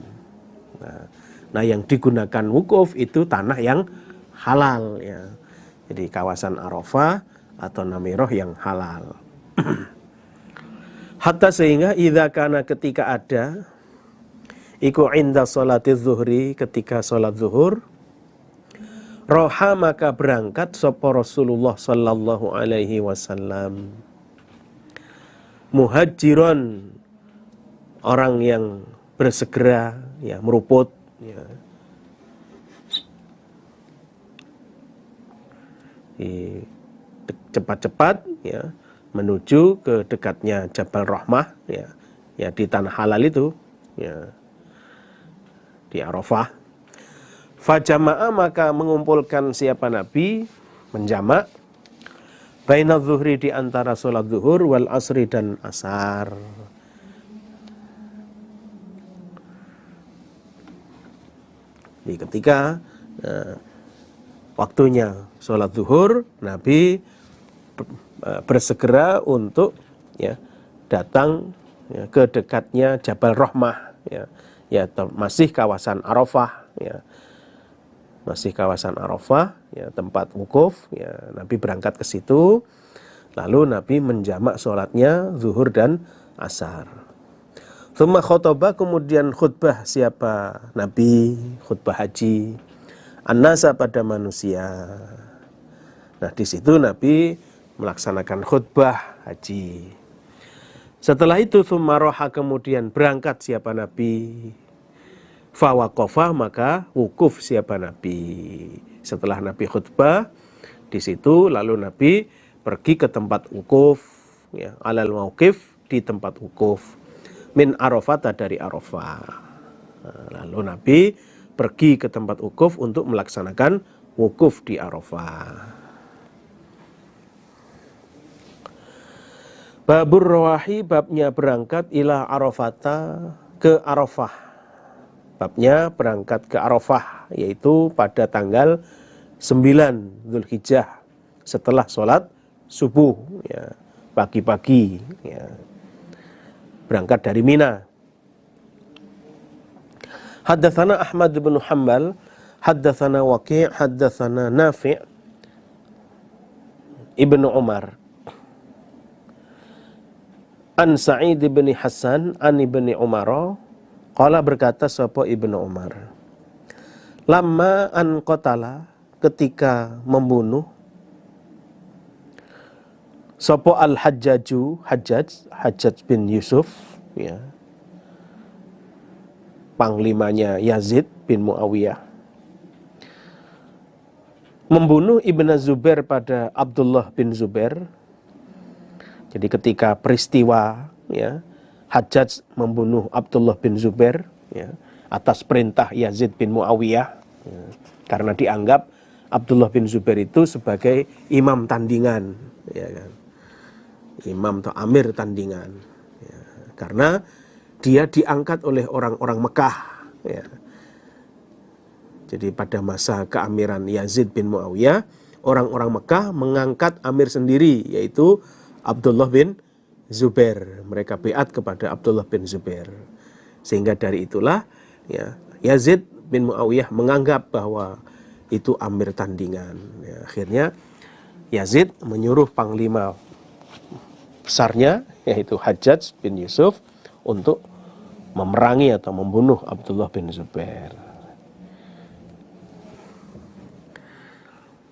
Nah yang digunakan wukuf itu tanah yang halal, ya. Jadi kawasan Arafah atau Namiroh yang halal. Hatta sehingga idza kana ketika ada iku inda sholatiz zuhri ketika sholat zuhur roha maka berangkat sapa Rasulullah sallallahu alaihi wasallam muhajiron orang yang bersegera ya meruput ya cepat-cepat ya menuju ke dekatnya Jabal Rahmah ya di tanah halal itu ya di Arafah. Fajama'a maka mengumpulkan siapa Nabi menjamak baina zuhri di antara salat zuhur wal asri dan asar. Jadi ketika waktunya salat zuhur, Nabi bersegera untuk ya datang ya, ke dekatnya Jabal Rahmah ya masih kawasan Arafah ya. Masih kawasan Arafah ya tempat wukuf ya Nabi berangkat ke situ lalu Nabi menjamak sholatnya zuhur dan asar. Tsumma khotbah kemudian khutbah siapa Nabi khutbah haji an-nasa pada manusia. Nah di situ Nabi melaksanakan khutbah haji. Setelah itu tsumma roha kemudian berangkat siapa Nabi fawaqafah maka wukuf siapa Nabi. Setelah Nabi khutbah di situ lalu Nabi pergi ke tempat wukuf ya alal mauqif di tempat wukuf min Arafah dari Arafah. Lalu Nabi pergi ke tempat wukuf untuk melaksanakan wukuf di Arafah. Babur rawahi babnya berangkat ila Arafata ke Arafah. Babnya berangkat ke Arafah yaitu pada tanggal 9 Dzulhijjah setelah sholat subuh ya pagi-pagi ya berangkat dari Mina. Haddatsana Ahmad bin Hanbal haddatsana Waqi' haddatsana Nafi' Ibnu Umar an Sa'id bin Hasan an Ibni Umar qala berkata sapa Ibnu Umar lamma an qatala ketika membunuh sapa al-Hajjaju Hajjaj bin Yusuf ya panglimanya Yazid bin Muawiyah membunuh Ibnu Zubair pada Abdullah bin Zubair. Jadi ketika peristiwa ya Hajjaj membunuh Abdullah bin Zubair ya, atas perintah Yazid bin Muawiyah ya, karena dianggap Abdullah bin Zubair itu sebagai imam tandingan ya kan. Imam atau amir tandingan ya, karena dia diangkat oleh orang-orang Mekah ya. Jadi pada masa keamiran Yazid bin Muawiyah orang-orang Mekah mengangkat amir sendiri yaitu Abdullah bin Zubair, mereka biat kepada Abdullah bin Zubair. Sehingga dari itulah ya, Yazid bin Muawiyah menganggap bahwa itu amir tandingan. Ya, akhirnya Yazid menyuruh panglima besarnya yaitu Hajjaj bin Yusuf untuk memerangi atau membunuh Abdullah bin Zubair.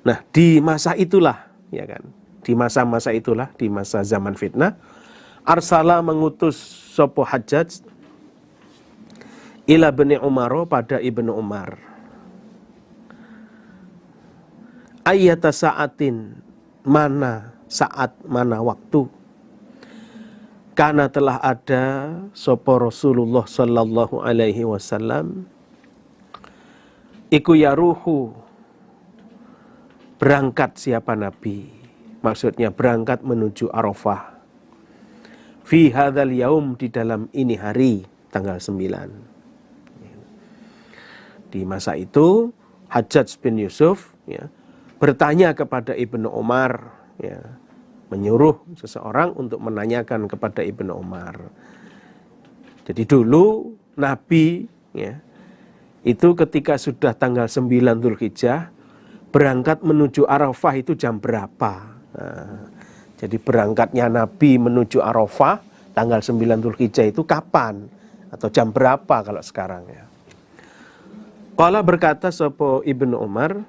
Nah, di masa itulah ya kan, di masa-masa itulah, di masa zaman fitnah Arsala mengutus sopo Hajjaj ila bani Umar pada Ibnu Umar. Ayyata sa'atin mana saat mana waktu karena telah ada sopo Rasulullah sallallahu alaihi wasallam iku yaruhu berangkat siapa Nabi maksudnya berangkat menuju Arafah fi hadzal yaum, di dalam ini hari tanggal 9. Di masa itu Hajjaj bin Yusuf ya, bertanya kepada Ibnu Umar ya, menyuruh seseorang untuk menanyakan kepada Ibnu Umar. Jadi dulu Nabi ya, itu ketika sudah tanggal 9 Dzulhijjah berangkat menuju Arafah itu jam berapa? Nah, jadi berangkatnya Nabi menuju Arafah tanggal 9 Dzulhijjah itu kapan? Atau jam berapa kalau sekarang ya? Qala berkata sapa Ibnu Umar,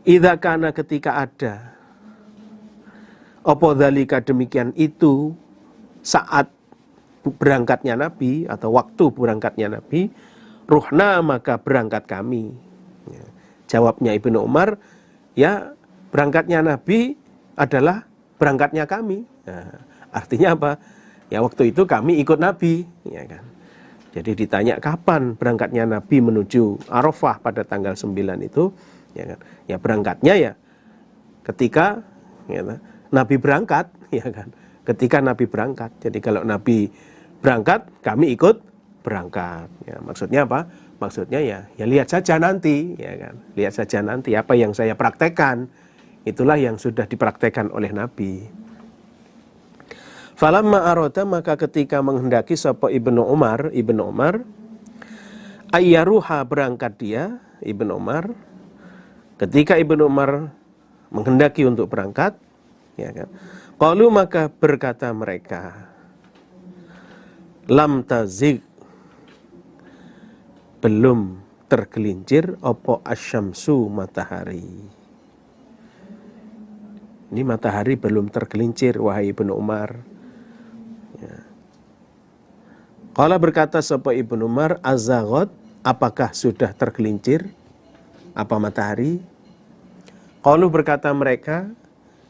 idza kana, ketika ada apa dzalika, demikian itu saat berangkatnya Nabi atau waktu berangkatnya Nabi, ruhna, maka berangkat kami. Ya. Jawabnya Ibnu Umar, ya berangkatnya Nabi adalah berangkatnya kami. Nah, artinya apa? Ya waktu itu kami ikut Nabi, ya kan. Jadi ditanya kapan berangkatnya Nabi menuju Arafah pada tanggal 9 itu, ya kan. Ya berangkatnya ya ketika ya, Nabi berangkat, ya kan. Ketika Nabi berangkat. Jadi kalau Nabi berangkat, kami ikut berangkat. Ya, maksudnya apa? Maksudnya ya lihat saja nanti, ya kan. Lihat saja nanti apa yang saya praktekkan. Itulah yang sudah dipraktekkan oleh Nabi. Falamma arada, maka ketika menghendaki sapa Ibnu Umar ayyaruha, berangkat dia Ibnu Umar. Ketika Ibnu Umar menghendaki untuk berangkat, ya kan. Qalu, maka berkata mereka, lam tazig, belum tergelincir opo asyamsu, matahari. Ini matahari belum tergelincir, wahai Ibnu Umar. Ya. Qala, berkata sapa Ibnu Umar, azagot, apakah sudah tergelincir apa matahari? Qalu, berkata mereka,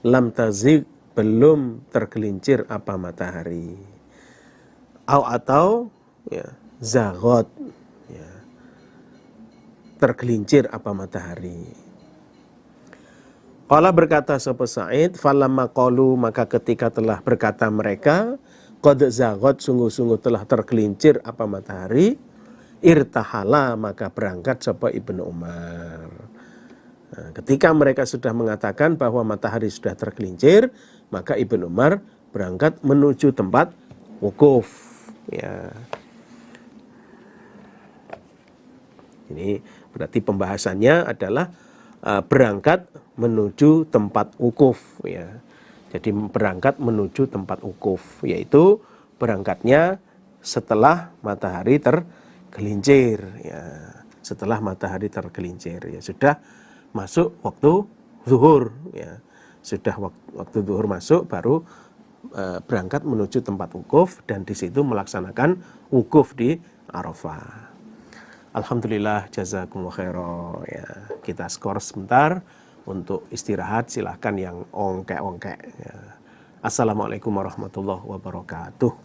lam tazig, belum tergelincir apa matahari. Atau ya, zagot, ya, tergelincir apa matahari. Qala, berkata sapa Sa'id, falamma qalu, maka ketika telah berkata mereka, qad zagot, sungguh-sungguh telah tergelincir apa matahari, irtahala, maka berangkat sapa Ibnu Umar. Nah, ketika mereka sudah mengatakan bahwa matahari sudah tergelincir, maka Ibnu Umar berangkat menuju tempat wukuf. Ya. Ini berarti pembahasannya adalah berangkat menuju tempat wukuf. Ya. Jadi berangkat menuju tempat wukuf, yaitu berangkatnya setelah matahari tergelincir. Ya. Setelah matahari tergelincir, ya sudah masuk waktu zuhur. Ya. Sudah waktu zuhur masuk, baru berangkat menuju tempat wukuf, dan di situ melaksanakan wukuf di Arafah. Alhamdulillah, jazakumullah khairan. Ya, kita skor sebentar untuk istirahat. Silahkan yang ongkek-ongkek. Ya. Assalamualaikum warahmatullahi wabarakatuh.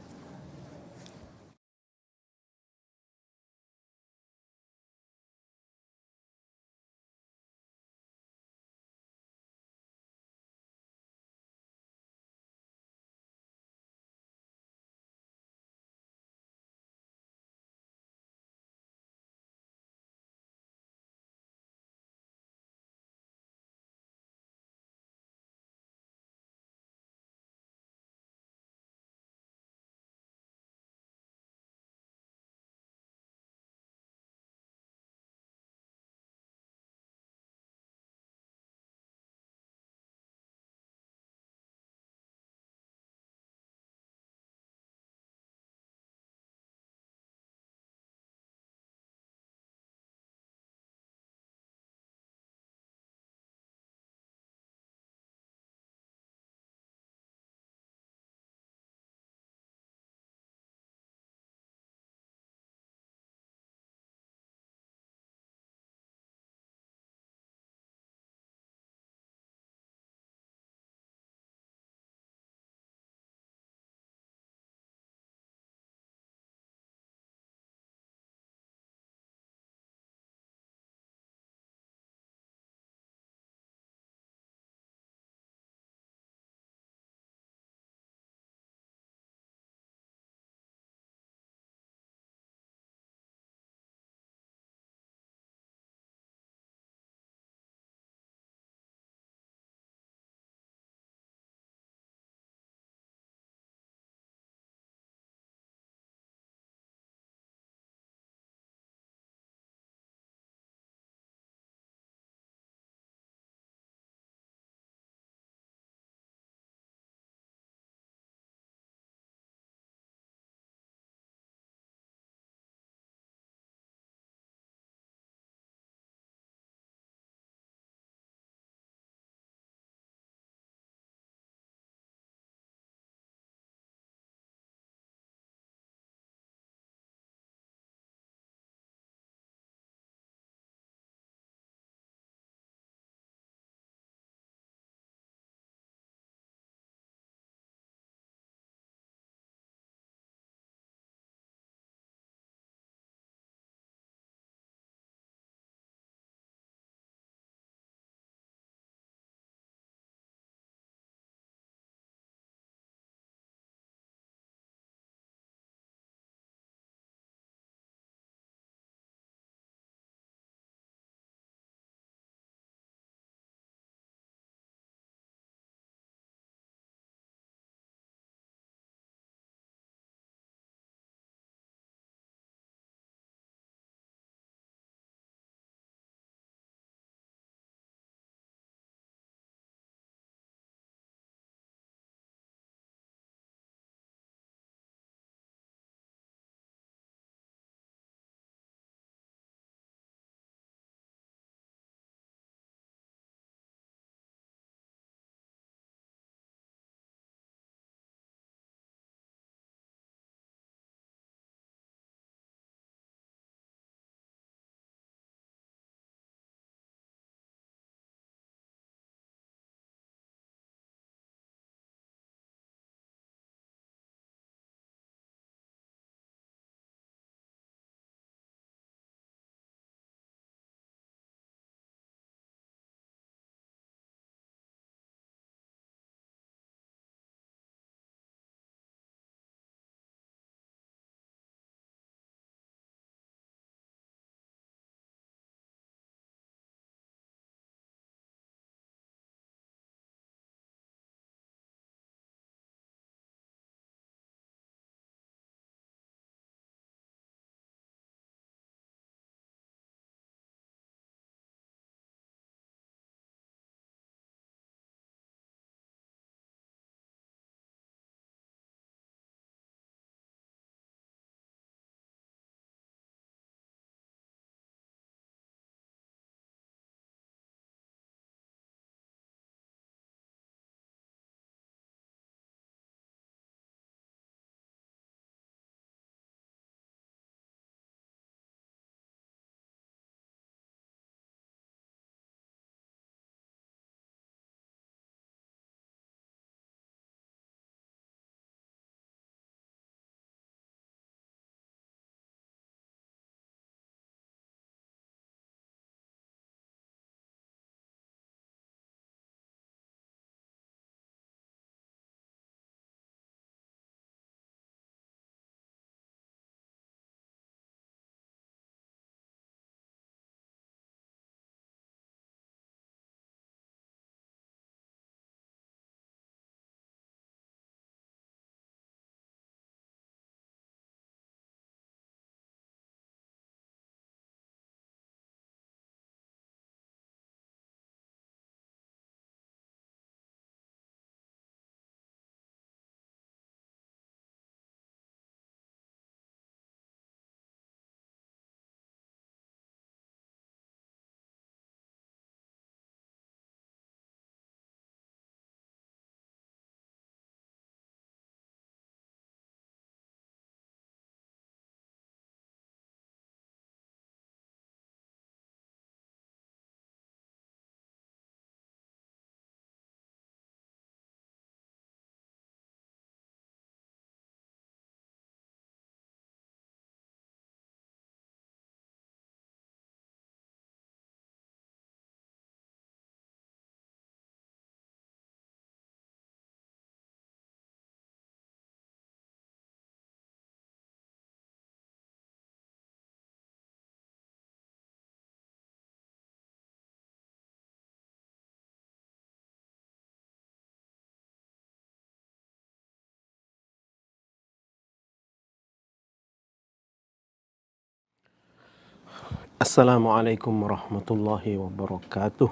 Assalamualaikum warahmatullahi wabarakatuh.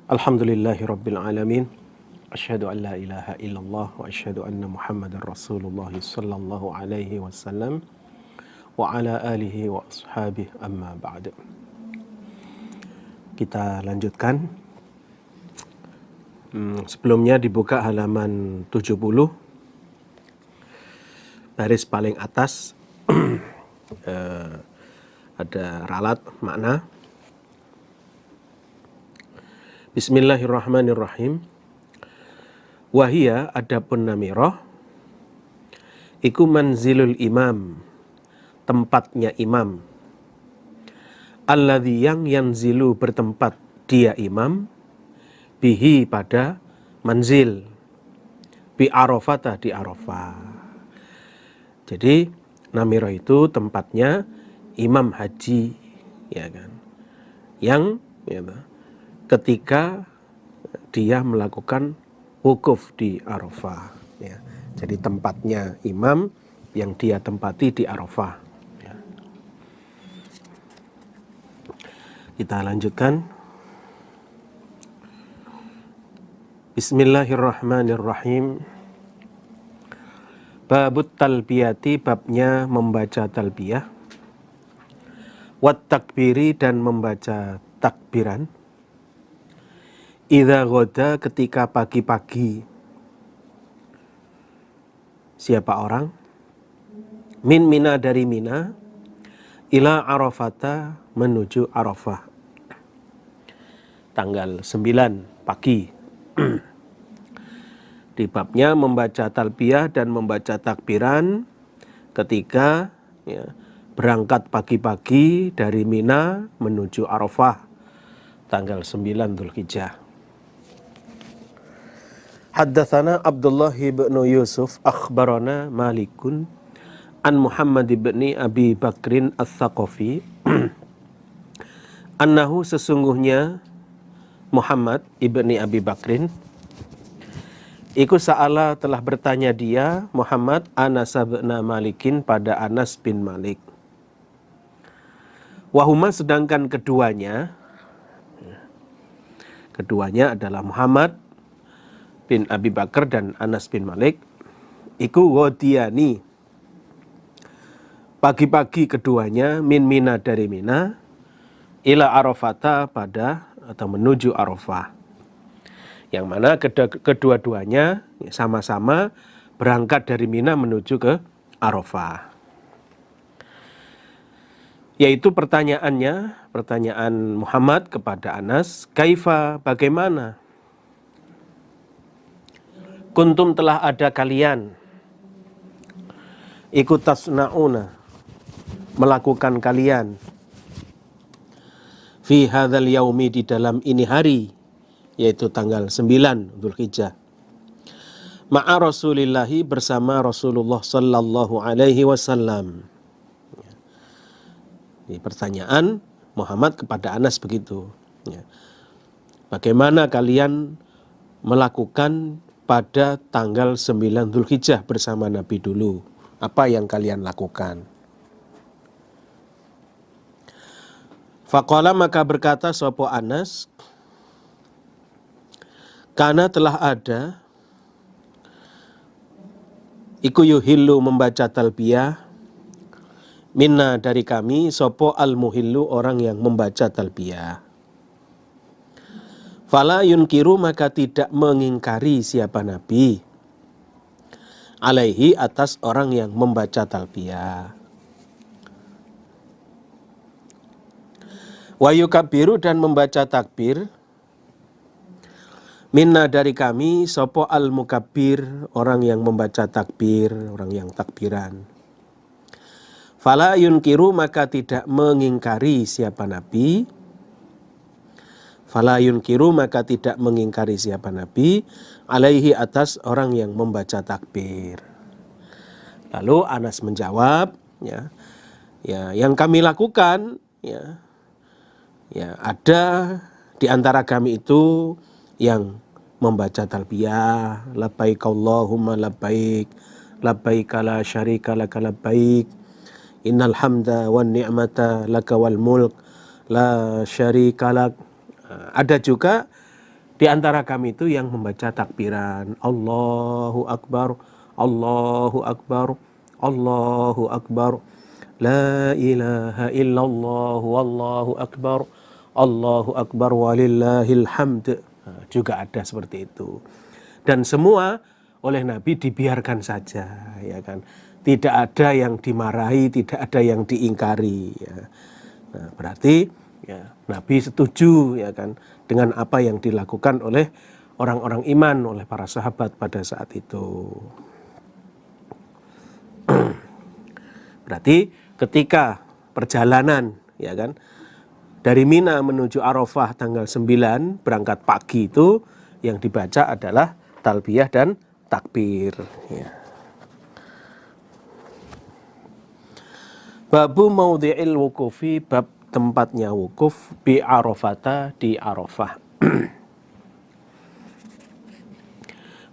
Alhamdulillahi rabbil alamin. Asyhadu an la ilaha illallah wa asyhadu anna Muhammadar Rasulullah sallallahu alaihi wasallam wa ala alihi wa ashabihi amma ba'd. Kita lanjutkan. Sebelumnya dibuka halaman 70, baris paling atas. Ada ralat makna. Bismillahirrahmanirrahim. Wahia adapun namirah iku manzilul imam, tempatnya imam. Alladzi yang yanzilu bertempat dia imam, bihi pada manzil, bi Arafah di Arafah. Jadi namirah itu tempatnya imam haji, ya kan, yang ya, ketika dia melakukan wukuf di Arafah, ya. Jadi tempatnya imam yang dia tempati di Arafah, ya. Kita lanjutkan. Bismillahirrahmanirrahim. Babut talbiyati, babnya membaca talbiyah. Wat takbiri, dan membaca takbiran. Idza ghoda, ketika pagi-pagi. Siapa orang? Min Mina, dari Mina. Ila Arafata, menuju Arafah. Tanggal 9 pagi. Di babnya membaca talbiyah dan membaca takbiran ketika ya, berangkat pagi-pagi dari Mina menuju Arafah tanggal 9 Dzulhijjah. Haddatsana Abdullah bin Yusuf akhbarana Malikun an Muhammad bin Abi Bakrin Ats-Tsaqafi annahu, sesungguhnya Muhammad ibni Abi Bakrin iku sa'ala, telah bertanya dia Muhammad Anas bin Malikin pada Anas bin Malik. Wahuma, sedangkan keduanya adalah Muhammad bin Abi Bakar dan Anas bin Malik, iku ghadiyani, pagi-pagi keduanya, min Mina, dari Mina, ila Arafata, pada atau menuju Arafah, yang mana kedua-duanya sama-sama berangkat dari Mina menuju ke Arafah. Yaitu pertanyaan Muhammad kepada Anas, kaifa, bagaimana, kuntum, telah ada kalian, ikut tasna'una, melakukan kalian, fi hadzal yaumi, di dalam ini hari, yaitu tanggal 9 Dzulhijjah, ma'a Rasulillahi, bersama Rasulullah sallallahu alaihi wasallam. Ini pertanyaan Muhammad kepada Anas begitu, ya. Bagaimana kalian melakukan pada tanggal 9 Dzulhijjah bersama Nabi dulu? Apa yang kalian lakukan? Faqala, maka berkata sapa Anas, karena telah ada iku yuhillu, membaca talbiyah, minna, dari kami, sopo al-muhillu, orang yang membaca talbiyah. Fala yunkiru, maka tidak mengingkari siapa Nabi, alaihi, atas orang yang membaca talbiyah. Wa yukabbiru, dan membaca takbir, minna, dari kami, sopo al-mukabbir, orang yang membaca takbir, orang yang takbiran. Fala yunkiru, maka tidak mengingkari siapa Nabi. Fala yunkiru, maka tidak mengingkari siapa Nabi, alaihi, atas orang yang membaca takbir. Lalu Anas menjawab, ya yang kami lakukan, ya ada di antara kami itu yang membaca talbiyah, labbaik Allahumma labbaik, labbaik la syarika laka labbaik, innal hamda wan ni'mata laka wal mulk la syarika lak. Ada juga di antara kami itu yang membaca takbiran Allahu Akbar, Allahu Akbar, Allahu Akbar, la ilaha illallah, wallahu akbar, Allahu Akbar walillahil hamd. Juga ada seperti itu. Dan semua oleh Nabi dibiarkan saja, ya kan. Tidak ada yang dimarahi, tidak ada yang diingkari. Ya. Nah, berarti ya, Nabi setuju, ya kan, dengan apa yang dilakukan oleh orang-orang iman, oleh para sahabat pada saat itu. Berarti ketika perjalanan, ya kan, dari Mina menuju Arafah tanggal 9 berangkat pagi itu yang dibaca adalah talbiyah dan takbir. Ya. Babu maudhi'il wukufi, bab tempatnya wukuf bi Arafata, di Arafah.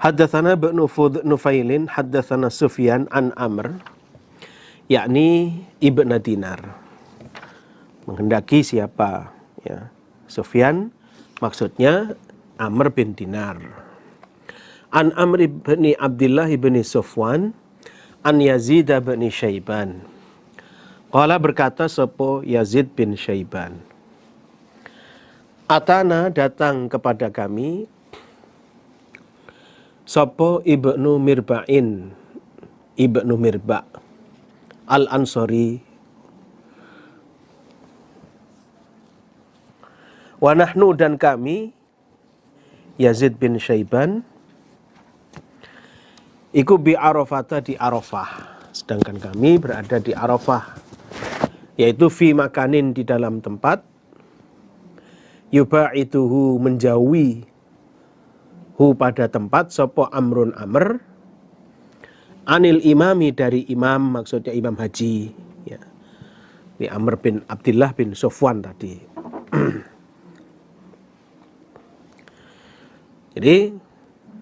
Haddatsana Ibnu Nufailin haddatsana Sufyan an Amr yakni Ibnu Dinar. Menghendaki siapa? Ya. Sufyan maksudnya Amr bin Dinar. An Amr bin Abdullah bin Sufwan an Yazid bin Syaiban. Qala berkata sopo Yazid bin Syaiban, atana datang kepada kami sopo Ibnu Mirba'in, Ibnu Mirba' Al-Ansari, wa nahnu dan kami Yazid bin Syaiban iku bi Arafata, di Arafah, sedangkan kami berada di Arafah, yaitu fi makanin, di dalam tempat, yuba'ituhu menjauhi hu pada tempat, sopo Amrun Amr, anil imami dari imam, maksudnya imam haji, ya. Ini Amr bin Abdullah bin Sufwan tadi. Jadi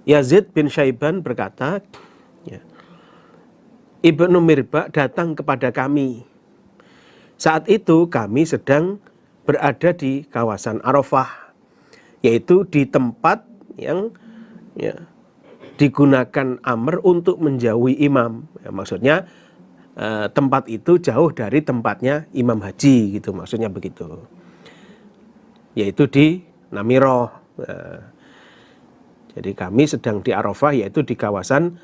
Yazid bin Syaiban berkata, ya, Ibnu Mirba datang kepada kami. Saat itu kami sedang berada di kawasan Arafah, yaitu di tempat yang, ya, digunakan Amr untuk menjauhi imam. Ya, maksudnya tempat itu jauh dari tempatnya imam haji, gitu, maksudnya begitu. Yaitu di Namiroh. Jadi kami sedang di Arafah, yaitu di kawasan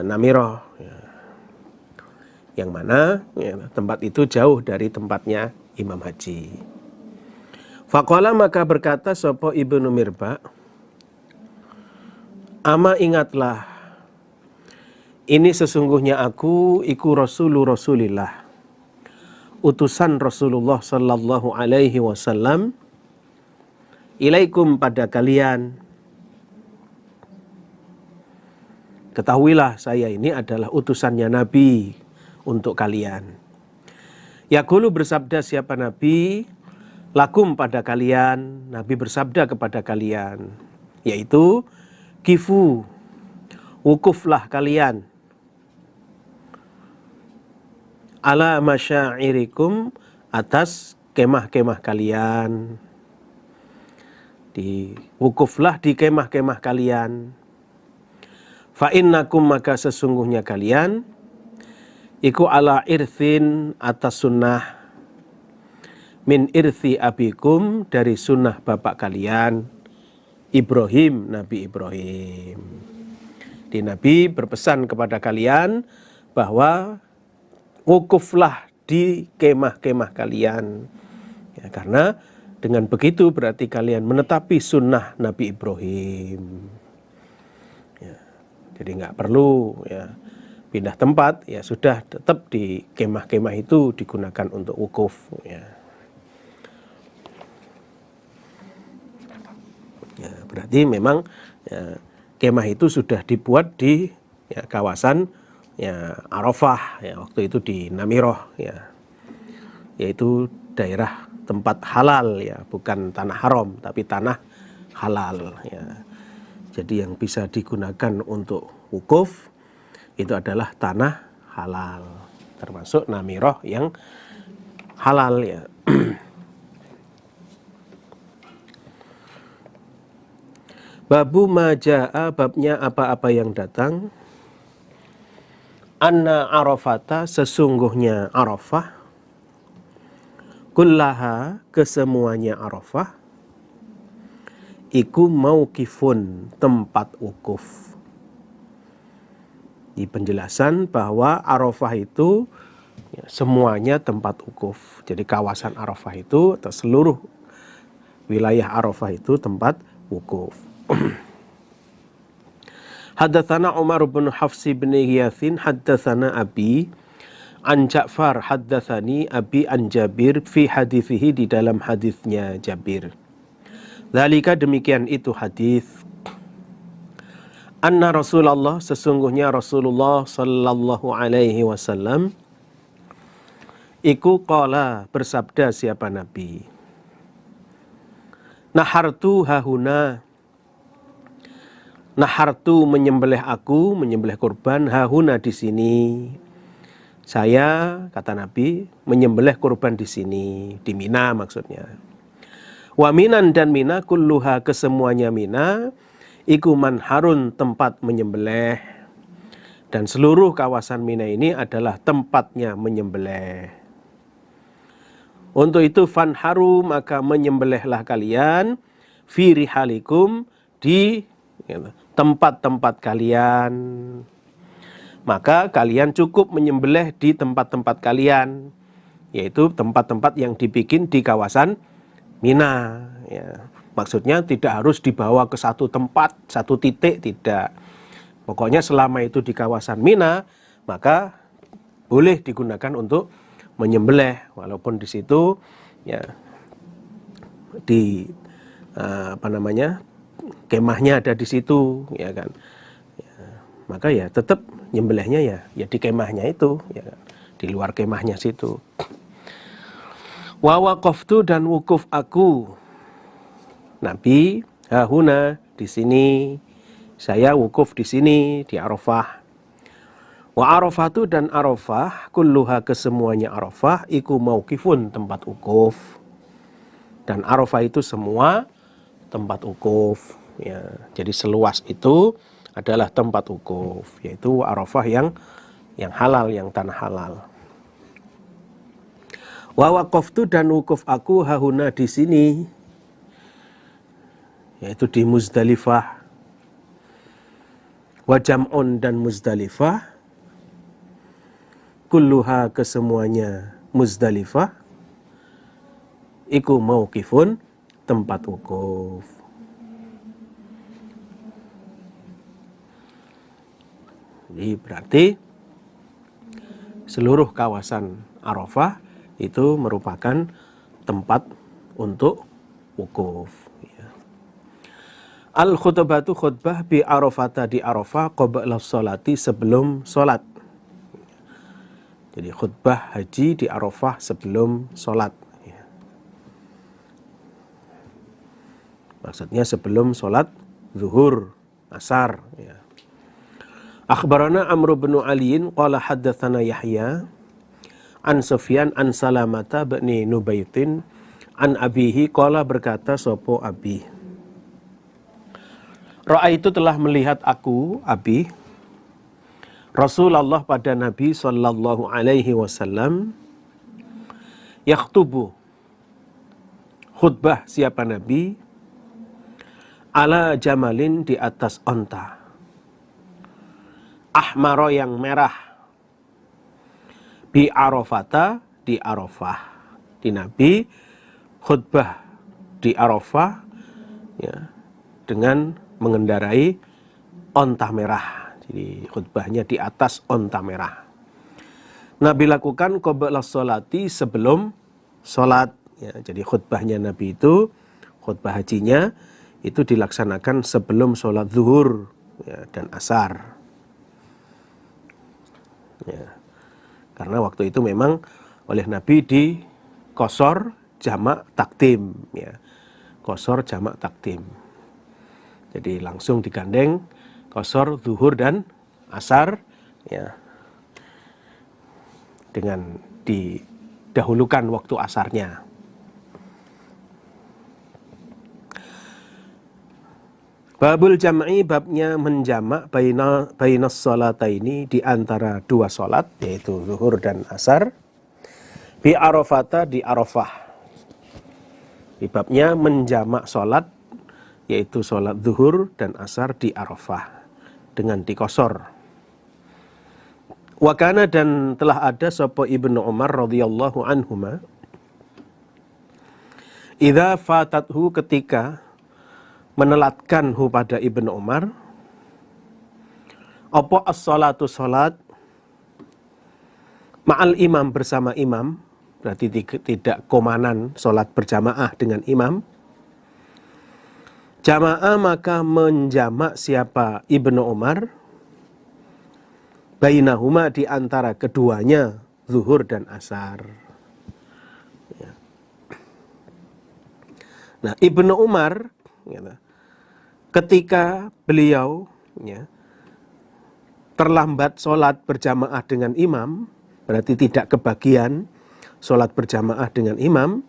Namiroh. Ya. Yang mana, ya, tempat itu jauh dari tempatnya imam haji. Faqala, maka berkata sopo Ibnu Mirba, ama ingatlah, ini sesungguhnya aku iku Rasulullah, utusan Rasulullah sallallahu alaihi wasallam, ilaikum, pada kalian. Ketahuilah saya ini adalah utusannya Nabi untuk kalian. Yaqulu, bersabda siapa Nabi, lakum, pada kalian. Nabi bersabda kepada kalian, yaitu kifu, wukuflah kalian, ala masyairikum, atas kemah-kemah kalian. Wukuflah di kemah-kemah kalian. Fa innakum, maka sesungguhnya kalian, iku ala irthin, atas sunnah, min irthi abikum, dari sunnah bapak kalian, Ibrahim, Nabi Ibrahim. Di Nabi berpesan kepada kalian bahwa wukuflah di kemah-kemah kalian, ya, karena dengan begitu berarti kalian menetapi sunnah Nabi Ibrahim. Ya, jadi nggak perlu, ya, pindah tempat, ya sudah tetap di kemah-kemah itu digunakan untuk wukuf, ya. Ya, berarti memang, ya, kemah itu sudah dibuat di, ya, kawasan, ya, Arafah, ya, waktu itu di Namiroh, ya, yaitu daerah tempat halal, ya, bukan tanah haram tapi tanah halal, ya. Jadi yang bisa digunakan untuk wukuf itu adalah tanah halal. termasuk namiroh yang halal ya. Babu majaa, babnya apa-apa yang datang. Anna Arafata, sesungguhnya Arafah. Kullaha, kesemuanya Arafah. Iku mauqifun, tempat wukuf. Di penjelasan bahwa Arafah itu ya, semuanya tempat wukuf. Jadi kawasan Arafah itu atau seluruh wilayah Arafah itu tempat wukuf. Haddatsana Umar bin Hafs bin Ghiyasin haddatsana Abi an Ja'far haddatsani Abi an Jabir fi hadithihi, di dalam hadisnya Jabir. Dzalika, demikian itu hadis. Anna Rasulullah, sesungguhnya Rasulullah sallallahu alaihi wasallam iku qala, bersabda siapa Nabi. Nahartu hahuna, nahartu menyembelih aku, menyembelih kurban, hahuna di sini. Saya, kata Nabi, menyembelih kurban di sini, di Mina maksudnya. Wa minan, dan Mina, kulluha, kesemuanya Mina, iku manharun, tempat menyembelih. Dan seluruh kawasan Mina ini adalah tempatnya menyembelih. Untuk itu fanharu, maka menyembelihlah kalian fi rihalikum, di tempat-tempat kalian. Maka kalian cukup menyembelih di tempat-tempat kalian, yaitu tempat-tempat yang dibikin di kawasan Mina ya. Maksudnya tidak harus dibawa ke satu tempat, satu titik, tidak. Pokoknya selama itu di kawasan Mina, maka boleh digunakan untuk menyembelih, walaupun di situ ya di kemahnya ada di situ ya kan. Ya, maka ya tetap nyembelihnya ya di kemahnya itu ya kan, di luar kemahnya situ. Wa waqaftu, dan wukuf aku Nabi hahuna, di sini. Saya wukuf di sini di Arafah. Wa Arafatu, dan Arafah kulluha, kesemuanya Arafah iku mauqifun, tempat wukuf. Dan Arafah itu semua tempat wukuf ya. Jadi seluas itu adalah tempat wukuf, yaitu Arafah yang halal, yang tanah halal. Wa waqaftu, dan wukuf aku hahuna, di sini, yaitu di Muzdalifah. Wa jam'un, dan Muzdalifah, kulluha, kesemuanya Muzdalifah, iku mauqifun, tempat wukuf. Jadi berarti seluruh kawasan Arafah itu merupakan tempat untuk wukuf ya. Al-khutbatu, khutbah, bi Arafata, di Arafah, qabla sholati, sebelum sholat. Jadi khutbah haji di Arafah sebelum sholat ya. Maksudnya sebelum sholat zuhur, asar ya. Akhbarana Amr bin Aliin qala haddatsana Yahya an Sufyan an Salamata bin Nubaitin an abihi qala, berkata sopo abi. Ra'aitu, telah melihat aku, abi, Rasulullah, pada Nabi sallallahu alaihi wasallam, yakhtubu, khutbah siapa Nabi, ala jamalin, di atas onta, ahmaro, yang merah, bi Arafata, di Arafah. Di Nabi khutbah di Arafah ya, dengan mengendarai onta merah. Jadi khutbahnya di atas onta merah. Nabi lakukan qabla sholati, sebelum sholat ya. Jadi khutbahnya Nabi itu, khutbah hajinya itu dilaksanakan sebelum sholat zuhur ya, dan asar ya. Karena waktu itu memang oleh Nabi di qashar jamak takdim ya. Qashar jamak takdim. Jadi langsung digandeng qashar zuhur dan asar ya. dengan didahulukan waktu asarnya. Babul jam'i, babnya menjamak bainas sholataini, di antara dua sholat, yaitu zuhur dan asar, bi Arafata, di Arafah. Di babnya menjamak sholat, yaitu sholat zuhur dan asar di Arafah, dengan dikosor. Wa kana, dan telah ada sapa Ibnu Umar radhiyallahu anhuma, idza fatathu, ketika menelatkanhu pada Ibnu Umar, apa as-sholatu, sholat, ma'al imam, bersama imam, berarti tidak komanan sholat berjamaah dengan imam. Jamaah, maka menjamak siapa Ibnu Umar, bainahuma, di antara keduanya, zuhur dan asar. Ya. Nah, Ibnu Umar, ketika beliau terlambat sholat berjamaah dengan imam, berarti tidak kebagian sholat berjamaah dengan imam,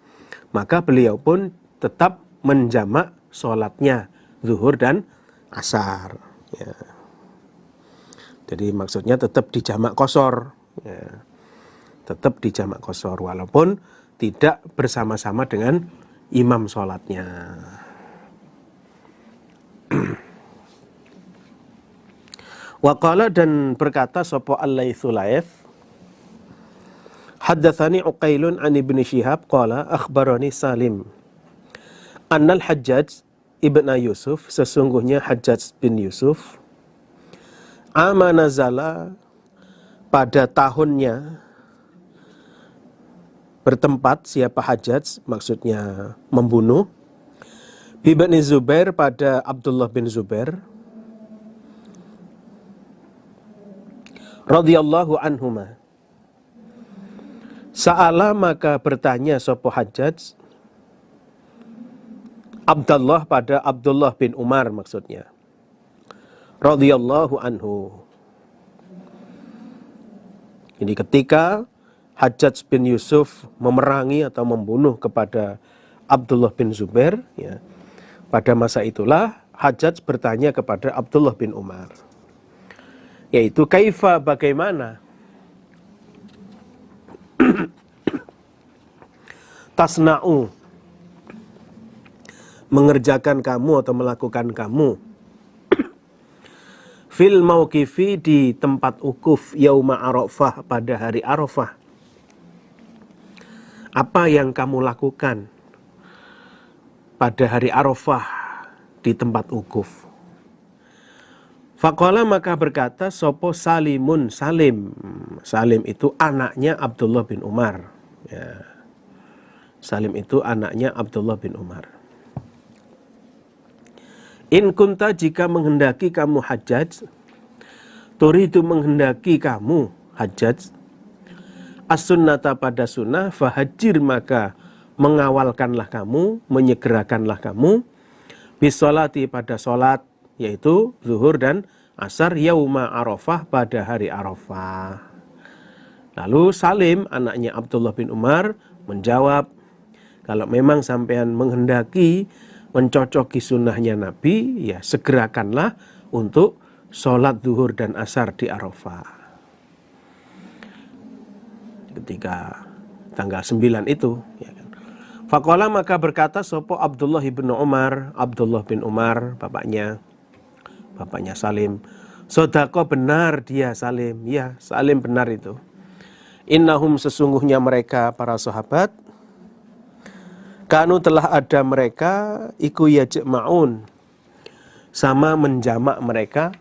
maka beliau pun tetap menjamak sholatnya zuhur dan asar. Ya. Jadi maksudnya tetap dijamak qashar, ya. Tetap dijamak qashar walaupun tidak bersama-sama dengan imam sholatnya. Waqala, dan berkata sapa Al-Laitsu Laits, haddatsani Uqailun an Ibnu Syihab qala akhbarani Salim annal Hajjaj ibn Yusuf, sesungguhnya Hajjaj bin Yusuf, amanazala, pada tahunnya bertempat, siapa Hajjaj, maksudnya membunuh, Ibn Zubair, pada Abdullah bin Zubair radhiyallahu anhuma. Sa'ala, maka bertanya sapa Hajjaj Abdullah, pada Abdullah bin Umar maksudnya, radhiyallahu anhu. Jadi ketika Hajjaj bin Yusuf memerangi atau membunuh kepada Abdullah bin Zubair, ya, pada masa itulah Hajjaj bertanya kepada Abdullah bin Umar, yaitu kaifa, bagaimana, tasna'u, mengerjakan kamu atau melakukan kamu, fil mauqifi, di tempat ukuf, yauma Arafah, pada hari Arafah. Apa yang kamu lakukan pada hari Arafah di tempat ukuf? Faqala, maka berkata sopo Salimun, Salim. Salim itu anaknya Abdullah bin Umar. Ya. Salim itu anaknya Abdullah bin Umar. In kunta, jika menghendaki kamu Hajjaj, turidu, menghendaki kamu Hajjaj, as-sunnata, pada sunnah, fahajir, maka mengawalkanlah kamu, menyegerakanlah kamu, bisolati, pada solat, yaitu zuhur dan asar, yauma Arafah, pada hari Arafah. Lalu Salim, anaknya Abdullah bin Umar, menjawab, kalau memang sampean menghendaki mencocoki sunnahnya Nabi, ya segerakanlah untuk sholat zuhur dan asar di Arafah. Ketika tanggal 9 itu, ya kan. Faqala, maka berkata sopo Abdullah bin Umar, Abdullah bin Umar, bapaknya Salim, sodako, benar dia Salim, ya Salim benar itu. Innahum, sesungguhnya mereka para sahabat, kanu, telah ada mereka, iku yajma'un, sama menjamak mereka,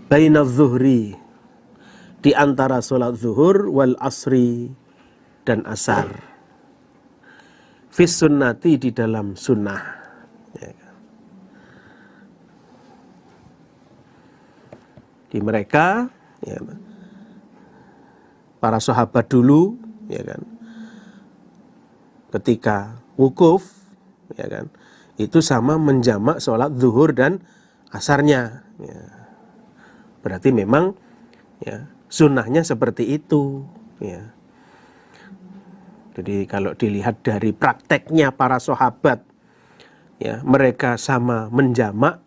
bainaz zuhri, di antara sholat zuhur, wal asri, dan asar, fis sunnati, di dalam sunnah. Di mereka, ya, para sahabat dulu, ya kan, ketika wukuf, ya kan, itu sama menjamak sholat zuhur dan asarnya. Ya. Berarti memang, ya, sunnahnya seperti itu, ya. Jadi kalau dilihat dari prakteknya para sahabat, ya, mereka sama menjamak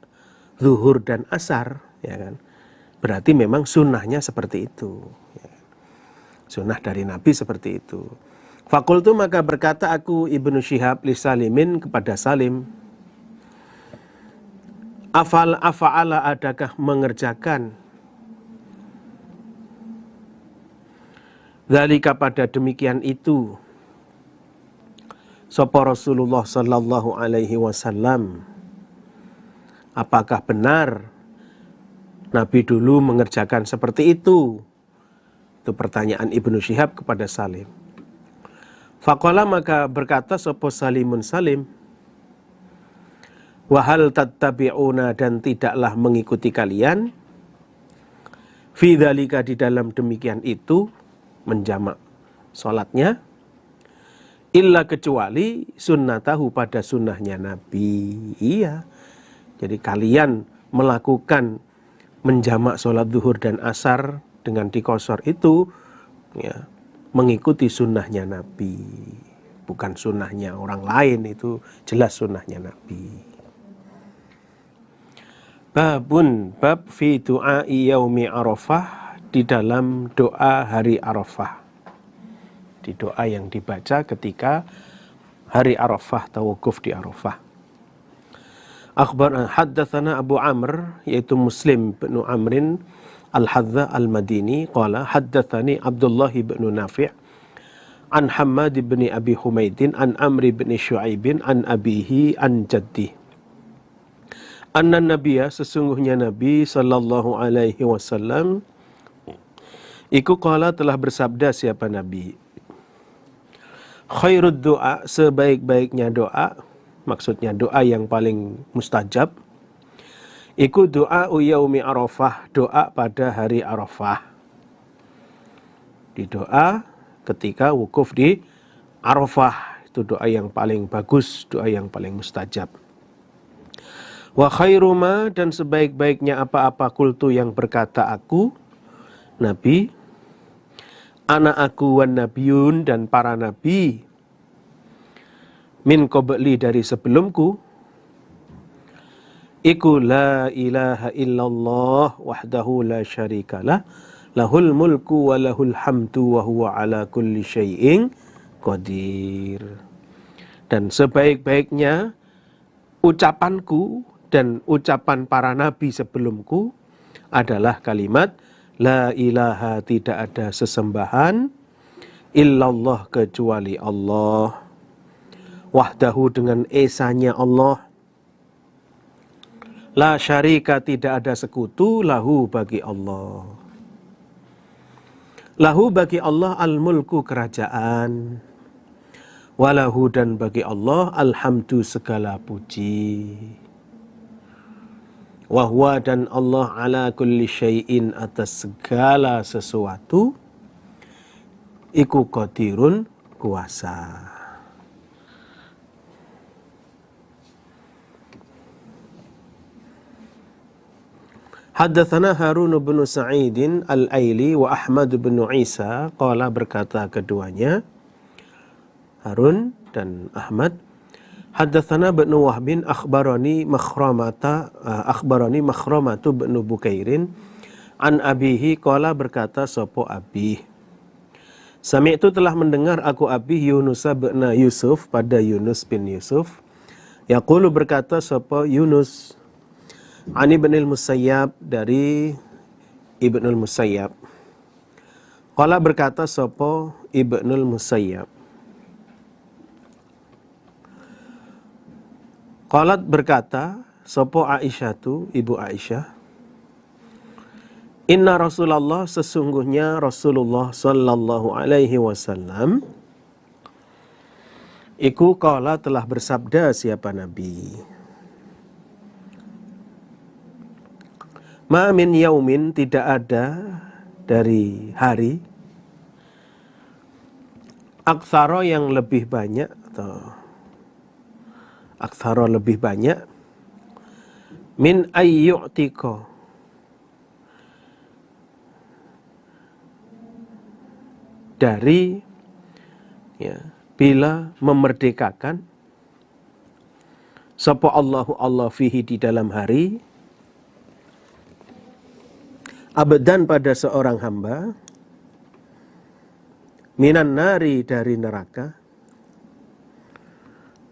zuhur dan asar, ya kan. Berarti memang sunnahnya seperti itu, ya. Sunnah dari Nabi seperti itu. Fakultu, maka berkata aku Ibnu Syihab li Salimin kepada Salim, afa'ala, adakah mengerjakan dzalika, pada demikian itu, sapa Rasulullah sallallahu alaihi wasallam, apakah benar Nabi dulu mengerjakan seperti itu? Itu pertanyaan Ibnu Syihab kepada Salim. Faqala, maka berkata sapa Salimun Salim, wahal tattabi'una, dan tidaklah mengikuti kalian, fi dzalika, di dalam demikian itu, menjamak salatnya, illa, kecuali sunnatahu, pada sunnahnya Nabi. Iya. Jadi kalian melakukan menjamak sholat zuhur dan asar dengan dikosor itu, ya, mengikuti sunnahnya Nabi, bukan sunnahnya orang lain. Itu jelas sunnahnya Nabi. Babun, bab fi du'ai yaumi Arafah, di dalam doa hari Arafah, di doa yang dibaca ketika hari Arafah, tawakuf di Arafah. Haddatsana Abu Amr, yaitu Muslim bin Amrin Al-Hadza Al-Madini, qala haddatsani Abdullah bin Nafi' an Hammad bin Abi Humaidin an Amr bin Syu'aib an abihi an jaddi, anna nabiyya, sesungguhnya Nabi sallallahu alaihi wasallam, iku qala, telah bersabda, siapa Nabi, khairud doa, sebaik-baiknya doa, maksudnya doa yang paling mustajab, iku doa yaumi Arafah, doa pada hari Arafah. Di doa ketika wukuf di Arafah, itu doa yang paling bagus, doa yang paling mustajab. Wa khairu ma, dan sebaik-baiknya apa-apa, kultu, yang berkata aku, Nabi, ana aku wan nabiyun, dan para nabi, min qabli, dari sebelumku, iku la ilaha illallah wahdahu la syarikalah, lahul mulku wa lahul hamdu wa huwa ala kulli syai'in qadir. Dan sebaik-baiknya ucapanku dan ucapan para nabi sebelumku adalah kalimat la ilaha, tidak ada sesembahan, illallah, kecuali Allah, wahdahu, dengan esanya Allah, la syarika, tidak ada sekutu, lahu, bagi Allah. Lahu, bagi Allah, al-mulku, kerajaan, walahu, dan bagi Allah, alhamdu, segala puji, wahwa, dan Allah, ala kulli syai'in, atas segala sesuatu, iku qadirun, kuasa. Haddatsana Harun bin Sa'id Al-Aili wa Ahmad bin Isa, qala, berkata keduanya, Harun dan Ahmad, haddatsana bin Wahbin akhbarani Makhramatu bin Bukairin an abihi, qala, berkata sapa abi, sami'tu, telah mendengar aku abi, Yunus bin Yusuf, pada Yunus bin Yusuf, yaqulu, berkata sapa Yunus, Ani bin al-Musayyab, dari Ibnul Musayyab, qala, berkata sapa Ibnul Musayyab, qalat, berkata sapa Aisyatu, ibu Aisyah, inna Rasulullah, sesungguhnya Rasulullah sallallahu alaihi wasallam, iku qala, telah bersabda, siapa Nabi, ma min yaumin, tidak ada dari hari, aktsara, yang lebih banyak, atau aktsara, lebih banyak, min ayyu'tika, dari bila memerdekakan sapa Allahu Allah fihi di dalam hari abdan pada seorang hamba minan nari dari neraka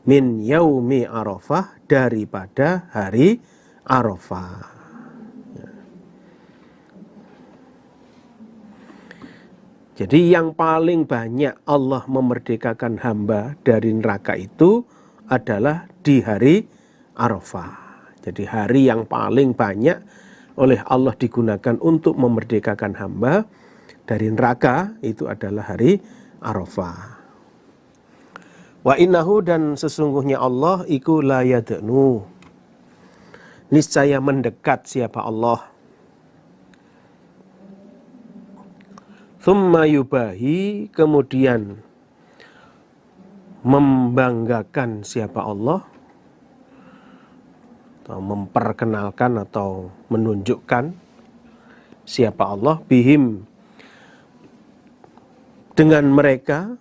min yaumi Arafah daripada hari Arafah. Jadi yang paling banyak Allah memerdekakan hamba dari neraka itu adalah di hari Arafah. Jadi hari yang paling banyak oleh Allah digunakan untuk memerdekakan hamba dari neraka itu adalah hari Arafah. Wa innahu dan sesungguhnya Allah iku la yadnu. Niscaya mendekat siapa Allah. Thumma yubahi, kemudian membanggakan siapa Allah, atau memperkenalkan atau menunjukkan siapa Allah bihim dengan mereka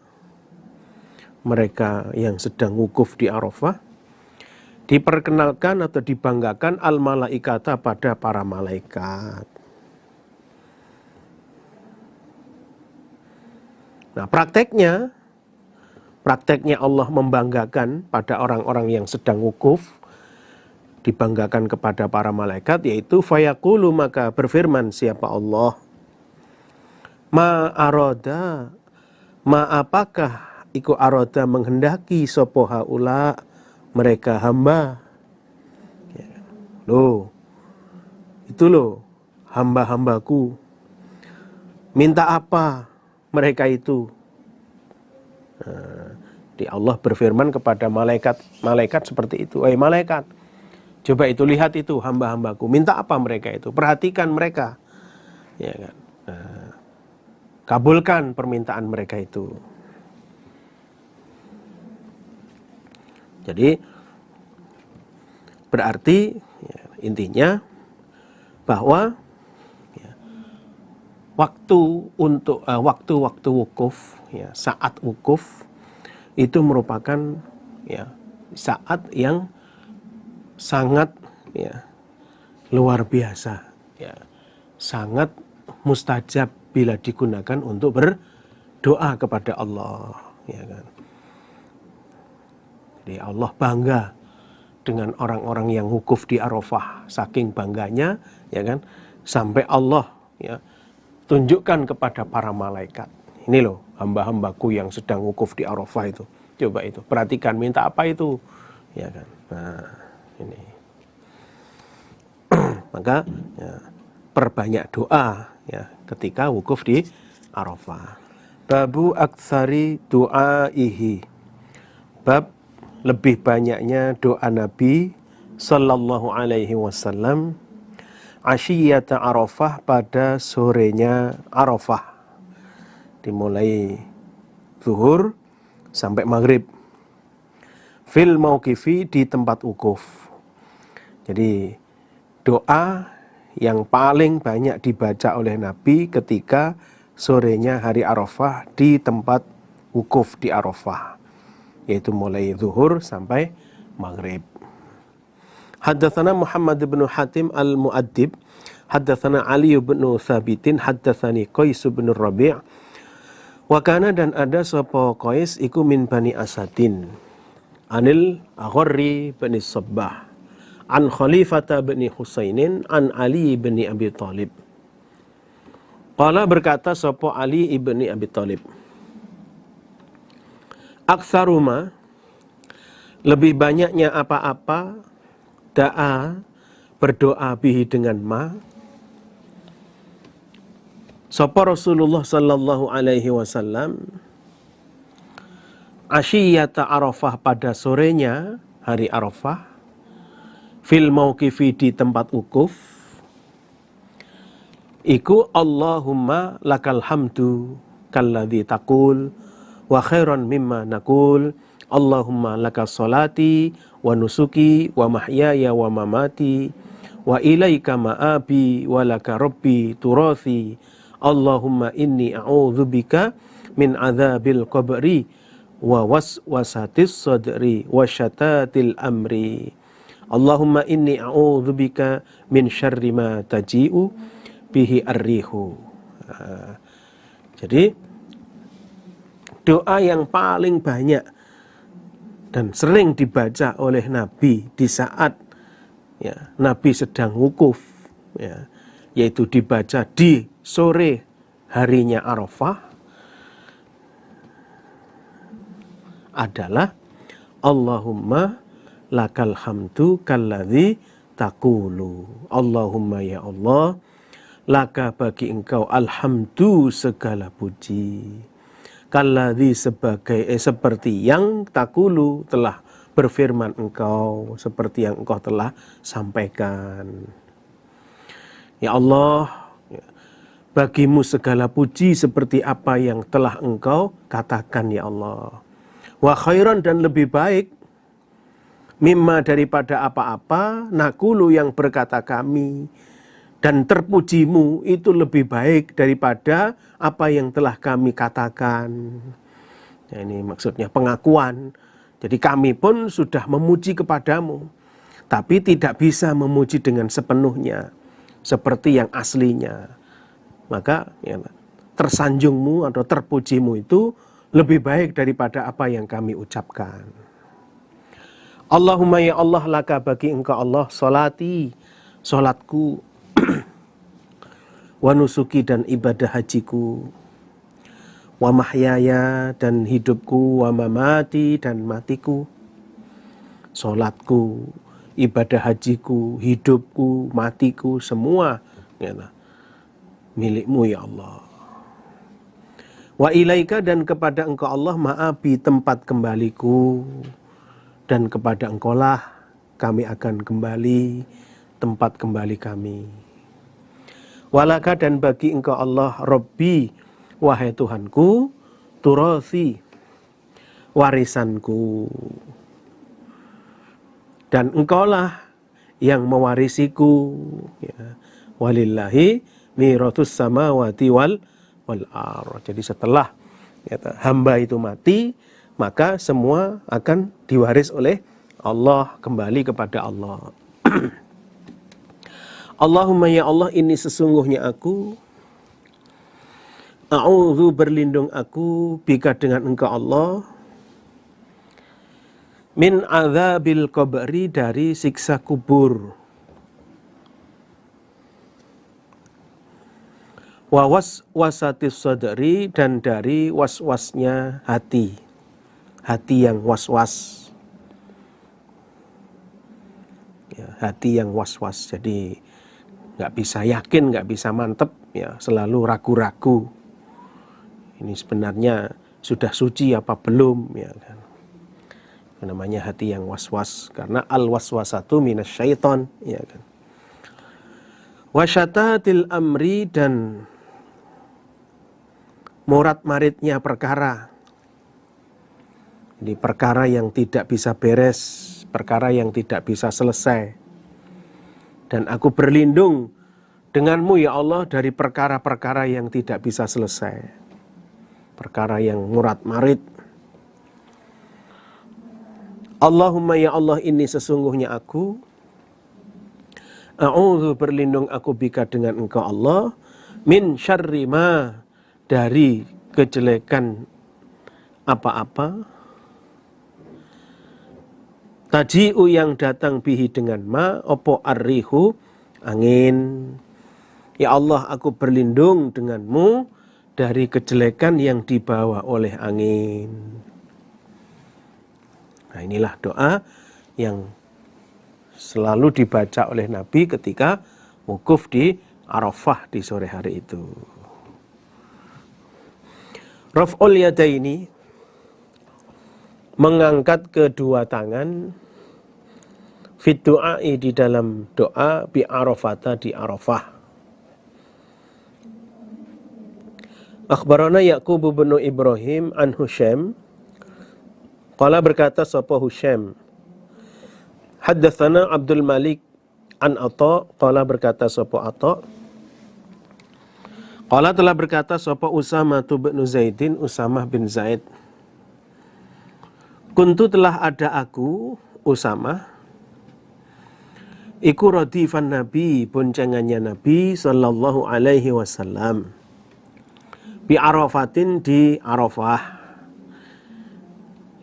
yang sedang wukuf di Arafah, diperkenalkan atau dibanggakan al-malaikata pada para malaikat. Nah, prakteknya Allah membanggakan pada orang-orang yang sedang wukuf, dibanggakan kepada para malaikat, yaitu fayaqulu, maka berfirman siapa Allah, ma aroda, ma apakah iku aroda menghendaki sopo haula mereka hamba. Itu loh hamba-hambaku. Minta apa mereka itu? Di Allah berfirman kepada malaikat seperti itu. Malaikat, coba itu lihat itu hamba-hambaku. Minta apa mereka itu? Perhatikan mereka. Ya kan? Kabulkan permintaan mereka itu. Jadi berarti intinya bahwa waktu wukuf, saat wukuf itu merupakan saat yang sangat luar biasa, sangat mustajab bila digunakan untuk berdoa kepada Allah, ya kan. Jadi Allah bangga dengan orang-orang yang wukuf di Arafah, saking bangganya, ya kan, sampai Allah tunjukkan kepada para malaikat, ini loh hamba-hambaku yang sedang wukuf di Arafah itu. Coba itu, perhatikan minta apa itu, ya kan. Nah, ini. Maka perbanyak doa ketika wukuf di Arafah. Babu aktsari du'aihi. Bab lebih banyaknya doa Nabi sallallahu alaihi wasallam asyiyata Arafah, pada sorenya Arafah, dimulai zuhur sampai maghrib, fil mauqifi, di tempat wukuf. Jadi doa yang paling banyak dibaca oleh Nabi ketika sorenya hari Arafah di tempat wukuf di Arafah, yaitu mulai zuhur sampai maghrib. Haddatsana Muhammad bin Hatim al-Mu'addib, haddatsana Ali bin Thabitin, haddatsani Qais bin Rabi'. Wa kana, dan ada sapa Qais iku min Bani Asadin, anil Agharri bin Sabbah, an Khalifata bin Husainin, an Ali bin Abi Thalib. Qala, berkata sapa Ali ibni Abi Thalib, aktsaruma, lebih banyaknya apa-apa, da'a, berdoa bihi dengan ma, sapa Rasulullah sallallahu alaihi wasallam, asyiyata Arafah, pada sorenya hari Arafah, fil mauqifi, di tempat wukuf, iku Allahumma lakal hamdu kalladzi taqul wa khairan mimma naqul, Allahumma laka salati wa nusuki wa mahyaya wa mamati wa ilaika ma'abi wa laka rabbi turathi, Allahumma inni a'udzubika min adzabil qabri wa waswasatis sadri wa syatatil amri. Allahumma inni a'udzubika min syarri ma taji'u bihi ar-rihu. Jadi doa yang paling banyak dan sering dibaca oleh Nabi di saat Nabi sedang wukuf, yaitu dibaca di sore harinya Arafah, adalah Allahumma lakal hamdu kalladzi taqulu. Allahumma ya Allah, laka bagi engkau alhamdu segala puji. Kalladzi seperti yang taqulu telah berfirman engkau, seperti yang engkau telah sampaikan. Ya Allah, bagimu segala puji seperti apa yang telah engkau katakan ya Allah. Wa khairan dan lebih baik mimma daripada apa-apa nakulu yang berkata kami, dan terpujimu itu lebih baik daripada apa yang telah kami katakan. Ya, ini maksudnya pengakuan. Jadi kami pun sudah memuji kepadamu, tapi tidak bisa memuji dengan sepenuhnya seperti yang aslinya. Maka tersanjungmu atau terpujimu itu lebih baik daripada apa yang kami ucapkan. Allahumma ya Allah, laka bagi engkau Allah salati, salatku, wa nusuki dan ibadah hajiku, wa mahyaya dan hidupku, wa mamati dan matiku. Salatku, ibadah hajiku, hidupku, matiku, semua milikmu ya Allah. Wa ilaika dan kepada engkau Allah ma'abi tempat kembaliku, dan kepada engkau lah kami akan kembali, tempat kembali kami. Walaka dan bagi engkau Allah Rabbi, wahai Tuhanku, turathi, warisanku, dan engkaulah yang mewarisiku. Walillahi miratus samawati wal ar. Jadi setelah hamba itu mati, maka semua akan diwaris oleh Allah, kembali kepada Allah. Allahumma ya Allah, ini sesungguhnya aku, a'udzu berlindung aku, bika dengan engkau Allah, min adzabil qabri dari siksa kubur, wa waswasatis sadri dan dari waswasnya hati, hati yang waswas, hati yang waswas. Jadi nggak bisa yakin, nggak bisa mantep, selalu ragu-ragu. Ini sebenarnya sudah suci apa belum, kan? Namanya hati yang waswas, karena al waswasatu minasyaiton, kan? Wasyatatil amri dan murat-maritnya perkara. Ini perkara yang tidak bisa beres, perkara yang tidak bisa selesai. Dan aku berlindung denganmu ya Allah dari perkara-perkara yang tidak bisa selesai, perkara yang murat-marit. Allahumma ya Allah, ini sesungguhnya aku, a'udzu berlindung aku bika dengan engkau Allah, min syarri ma dari kejelekan apa-apa, taji'u yang datang bihi dengan ma, opo arrihu angin. Ya Allah, aku berlindung denganmu dari kejelekan yang dibawa oleh angin. Nah, inilah doa yang selalu dibaca oleh Nabi ketika wukuf di Arafah di sore hari itu. Raf'ul yadaini, mengangkat kedua tangan, fit du'ai di dalam doa, bi Arafata di Arafah. Akhbarana Yaqub bin Ibrahim an Husaim, qala berkata sapa Husaim, haddatsana Abdul Malik an Atha, qala berkata sapa Atha, Qala telah berkata sapa Usamah bin Zaidin, Usamah bin Zaid. Kuntu telah ada aku, Usamah, iku radifan Nabi, boncengannya Nabi sallallahu alaihi wasallam. Bi Arafatin, di Arafah.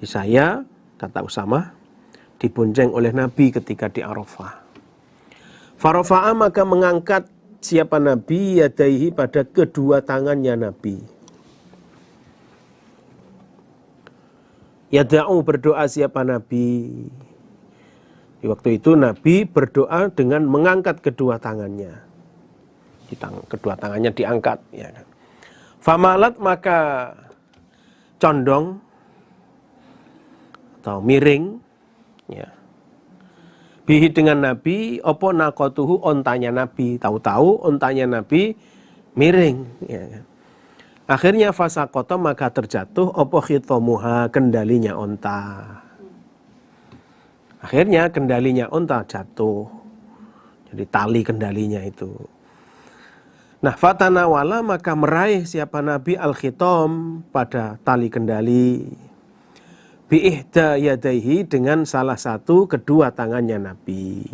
Saya, kata Usamah, dibonceng oleh Nabi ketika di Arafah. Farafa'a, maka mengangkat siapa Nabi yadaihi, pada kedua tangannya Nabi. Yada'u, berdoa siapa Nabi. Di waktu itu Nabi berdoa dengan mengangkat kedua tangannya. Kedua tangannya diangkat. Ya kan. Famalat, maka condong atau miring. Ya. Bihi, dengan Nabi, opo nakotuhu, ontanya Nabi. Tahu-tahu ontanya Nabi miring. Ya. Akhirnya fasakoto, maka terjatuh opo khitomuha, kendalinya onta. Akhirnya kendalinya onta jatuh. Jadi tali kendalinya itu. Nah, fatanawala, maka meraih siapa Nabi al-khitom, pada tali kendali. Bi'ihda yadaihi, dengan salah satu kedua tangannya Nabi.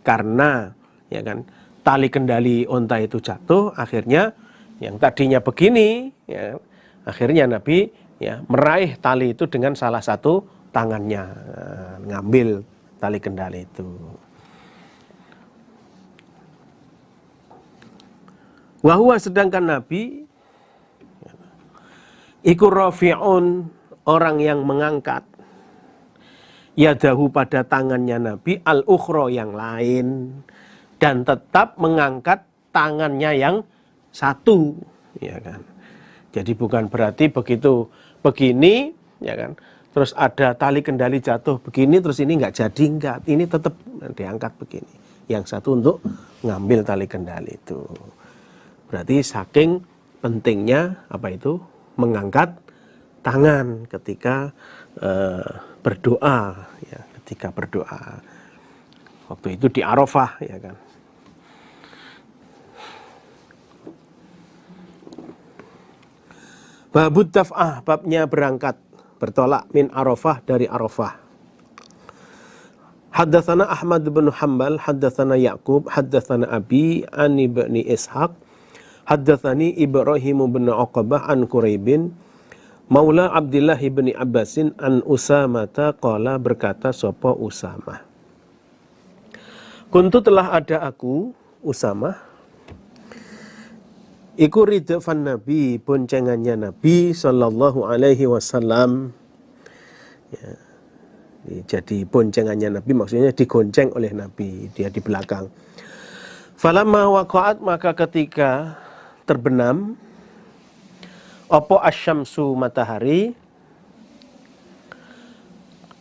Karena ya kan, tali kendali onta itu jatuh, akhirnya yang tadinya begini, ya, akhirnya Nabi ya meraih tali itu dengan salah satu tangannya, ngambil tali kendali itu. Wahwa, sedangkan Nabi iku rafi'un, orang yang mengangkat yadahu, pada tangannya Nabi, al-ukhra, yang lain, dan tetap mengangkat tangannya yang satu, ya kan. Jadi bukan berarti begitu begini, ya kan, terus ada tali kendali jatuh begini, terus ini nggak jadi, enggak, ini tetap diangkat begini. Yang satu untuk ngambil tali kendali itu. Berarti saking pentingnya apa itu, mengangkat tangan ketika berdoa, ya, ketika berdoa. Waktu itu di Arafah, ya kan. Babud daf'ah, babnya berangkat, bertolak, min Arafah, dari Arafah. Haddatsana Ahmad bin Hanbal, haddatsana Yaqub, haddatsana Abi an ibni Ishaq, haddatsani Ibrahim bin Uqbah an Quraibin, Maula Abdullah bin Abbasin an Usamata, qala, berkata sapa Usamah. Kuntu, telah ada aku, Usamah, iku ridfan Nabi, boncengannya Nabi sallallahu alaihi wasallam. Ya. Jadi boncengannya Nabi maksudnya digonceng oleh Nabi, dia di belakang. Falamma waqa'at, maka ketika terbenam opo asyamsu, matahari,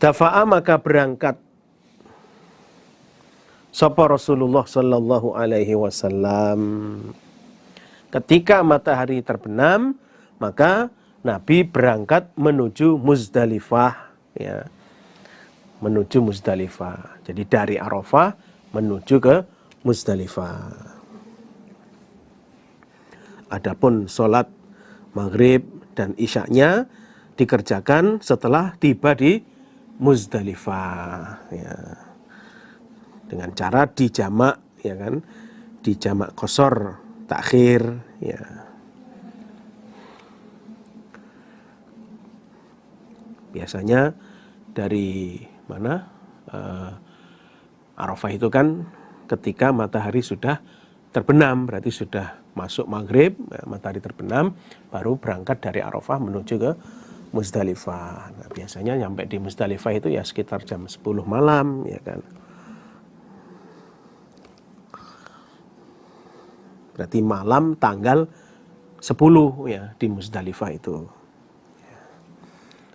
dafa'a, maka berangkat sapa Rasulullah sallallahu alaihi wasallam. Ketika matahari terbenam, maka Nabi berangkat menuju Muzdalifah, ya. Menuju Muzdalifah. Jadi dari Arafah menuju ke Muzdalifah. Adapun sholat maghrib dan isyaknya dikerjakan setelah tiba di Muzdalifah, ya. Dengan cara dijamak, ya kan, dijamak qasar, takhir, ya. Biasanya dari mana? Arafah itu kan ketika matahari sudah terbenam, berarti sudah masuk maghrib, matahari terbenam, baru berangkat dari Arafah menuju ke Muzdalifah. Nah, biasanya sampai di Muzdalifah itu ya sekitar jam 10 malam, ya kan. Berarti malam tanggal 10 ya di Muzdalifah itu.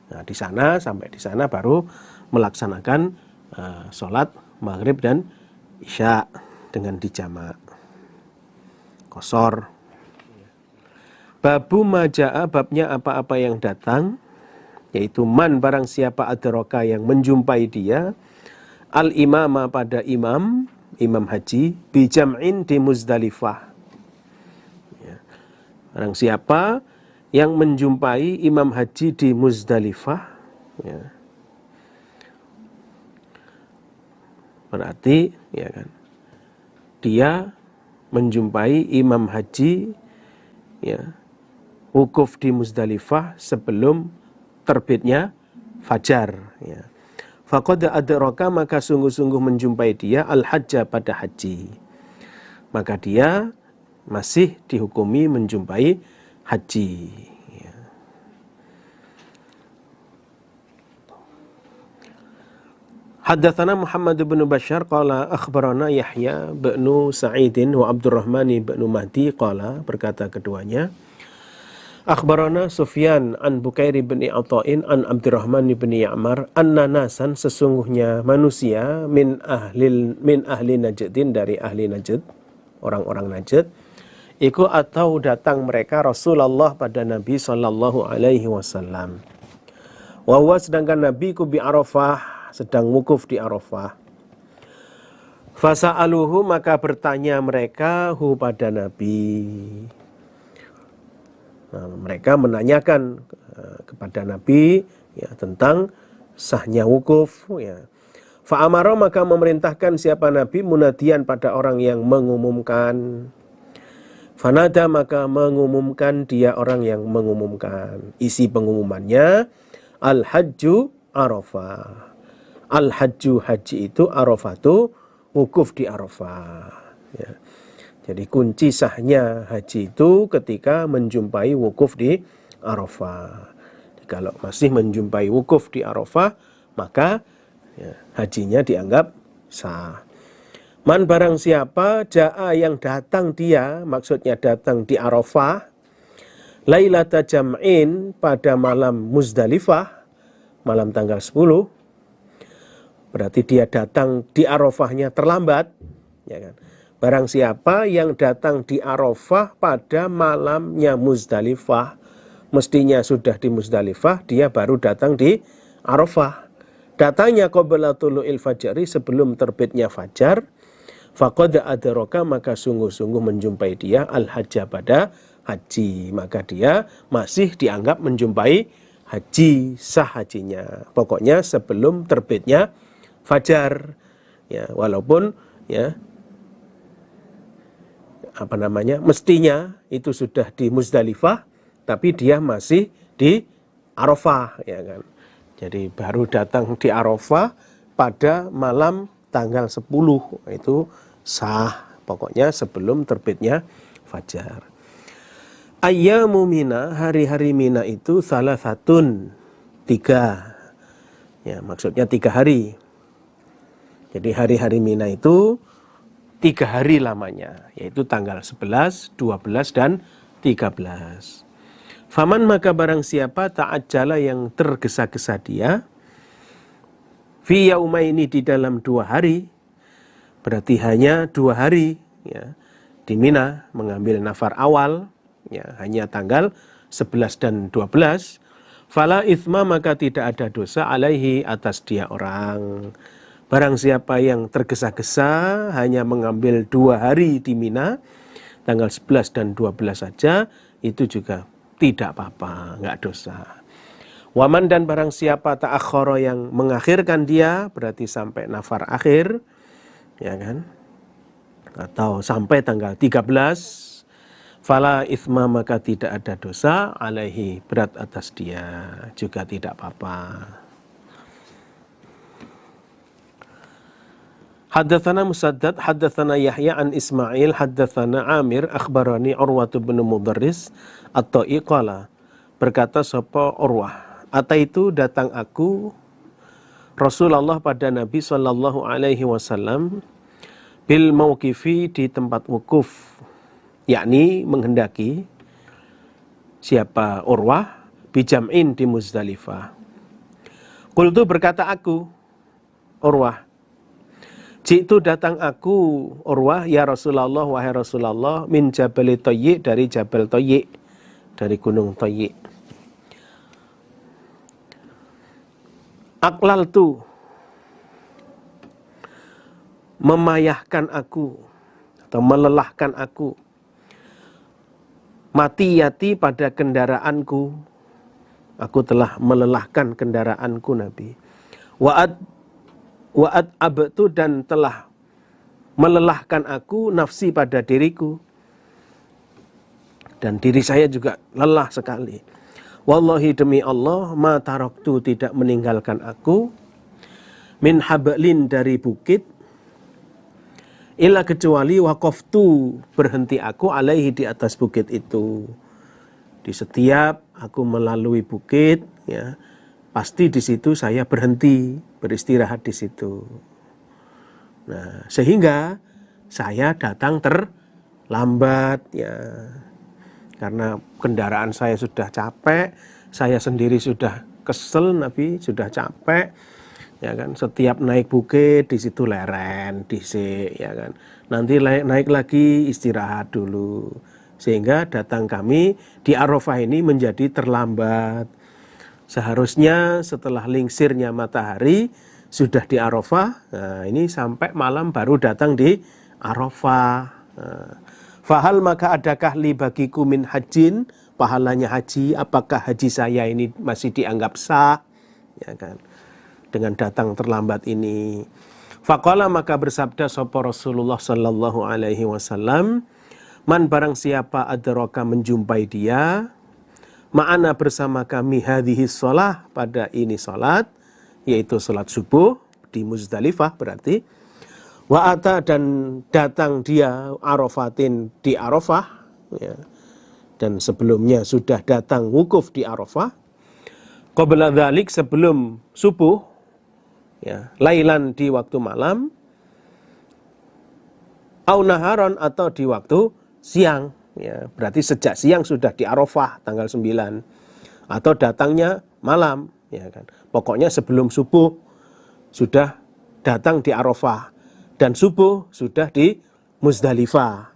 Nah, di sana, sampai di sana baru melaksanakan sholat maghrib dan isya dengan dijamak qasar. Babu maja'a, babnya apa-apa yang datang, yaitu man, barang siapa adraka, yang menjumpai dia, al-imama, pada imam haji, bijam'in, di Muzdalifah. Ya. Barang siapa yang menjumpai imam haji di Muzdalifah, ya, berarti ya kan, dia menjumpai imam haji, ya, wukuf di Muzdalifah sebelum terbitnya fajar, ya. Faqad adraka, maka sungguh-sungguh menjumpai dia al-hajja, pada haji. Maka dia masih dihukumi menjumpai haji. Ya. Haddatsana Muhammad bin Bashar qala akhbarana Yahya bin Sa'id wa Abdurrahman bin Mahdi qala, berkata keduanya, akhbarana Sufyan an Bukair bin Ata'in an Abdurrahman bin Ya'mar anna nasan, sesungguhnya manusia min ahli Najdin, dari ahli Najd, orang-orang Najd, iku atau datang mereka Rasulullah pada Nabi sallallahu alaihi wasallam. Wa huwa, sedangkan Nabi ku bi Arafah, sedang wukuf di Arafah. Fasa'aluhu, maka bertanya mereka hu pada Nabi. Nah, mereka menanyakan kepada Nabi, ya, tentang sahnya wukuf, ya. Fa'amara, maka memerintahkan siapa Nabi, munadian, pada orang yang mengumumkan. Fanada, maka mengumumkan dia orang yang mengumumkan. Isi pengumumannya, al-hajju Arafah. Al-hajju, haji itu, Arafatu, wukuf di Arafah. Ya. Jadi kunci sahnya haji itu ketika menjumpai wukuf di Arafah. Kalau masih menjumpai wukuf di Arafah, maka ya, hajinya dianggap sah. Man, barang siapa ja'a, yang datang dia, maksudnya datang di Arafah, lailata jam'in, pada malam Muzdalifah, malam tanggal 10, berarti dia datang di Arafahnya terlambat, ya kan? Barang siapa yang datang di Arafah pada malamnya Muzdalifah, mestinya sudah di Muzdalifah, dia baru datang di Arafah. Datangnya qabla tulu'il fajri, sebelum terbitnya fajar. Faqad adraka, maka sungguh-sungguh menjumpai dia al-hajja, pada haji. Maka dia masih dianggap menjumpai haji, sah hajinya. Pokoknya sebelum terbitnya fajar. Ya, walaupun ya mestinya itu sudah di Muzdalifah, tapi dia masih di Arafah, ya kan. Jadi baru datang di Arafah pada malam tanggal 10, itu sah, pokoknya sebelum terbitnya fajar. Ayyamu Mina, hari-hari Mina itu salah satun, 3. Ya, maksudnya 3 hari. Jadi hari-hari Mina itu 3 hari lamanya, yaitu tanggal 11, 12, dan 13. Faman, maka barang siapa ta'ajjala, yang tergesa-gesa dia, fi yaumaini, di dalam 2 hari, berarti hanya 2 hari, ya, di Mina, mengambil nafar awal, ya, hanya tanggal 11 dan 12, fala ithma, maka tidak ada dosa, alaihi, atas dia orang. Barang siapa yang tergesa-gesa hanya mengambil 2 hari di Mina, tanggal 11 dan 12 saja, itu juga tidak apa-apa, enggak dosa. Waman, dan barang siapa ta'akhkhara, yang mengakhirkan dia, berarti sampai nafar akhir, ya kan, atau sampai tanggal 13, fala ithma, maka tidak ada dosa, alaihi, berat atas dia, juga tidak apa-apa. Haddatsana Musaddad, haddatsana Yahya an Ismail, haddatsana Amir, akhbarani Urwatu bin Mudarris at-Ta'i qala, berkata sapa Urwah, ataitu, datang aku Rasulullah, pada Nabi sallallahu alaihi wasallam, bil mauqifi, di tempat wukuf, yakni menghendaki siapa Urwah, bijam'in, di Muzdalifah. Qultu, berkata aku Urwah, jitu, datang aku Urwah, ya Rasulullah, wahai Rasulullah, min Jabal Tayyi, dari Jabal Tayyi, dari gunung Tayyi. Aqlaltu, memayahkan aku atau melelahkan aku, matiyati pada kendaraanku, aku telah melelahkan kendaraanku Nabi. Wa'ad abtu, dan telah melelahkan aku nafsi pada diriku, dan diri saya juga lelah sekali. Wallahi, demi Allah, ma taraktu, tidak meninggalkan aku, min hablin, dari bukit, illa, kecuali waqaftu, berhenti aku, alaihi, di atas bukit itu. Di setiap aku melalui bukit, ya, pasti di situ saya berhenti, beristirahat di situ. Nah, sehingga saya datang terlambat, ya, karena kendaraan saya sudah capek, saya sendiri sudah kesel, Nabi sudah capek. Ya kan, setiap naik bukit di situ leren, disik, ya kan. Nanti naik lagi istirahat dulu. Sehingga datang kami di Arafah ini menjadi terlambat. Seharusnya setelah lingsirnya matahari sudah di Arafah. Nah, ini sampai malam baru datang di Arafah. Fahal, maka adakah li bagiku min hajin, pahalanya haji, apakah haji saya ini masih dianggap sah? Ya kan, dengan datang terlambat ini. Faqala, maka bersabda sapa Rasulullah sallallahu alaihi wasallam, man, barang siapa adraka, menjumpai dia, ma'ana, bersama kami, hadhihi shalah, pada ini salat, yaitu salat subuh di Muzdalifah berarti, wa ata, dan datang dia Arafatin, di Arafah, ya, dan sebelumnya sudah datang wukuf di Arafah, qabla dzalik, sebelum subuh, ya, lailan, di waktu malam, au naharon, atau di waktu siang, ya, berarti sejak siang sudah di Arafah tanggal 9, atau datangnya malam, ya kan, pokoknya sebelum subuh sudah datang di Arafah, dan subuh sudah di Muzdalifah.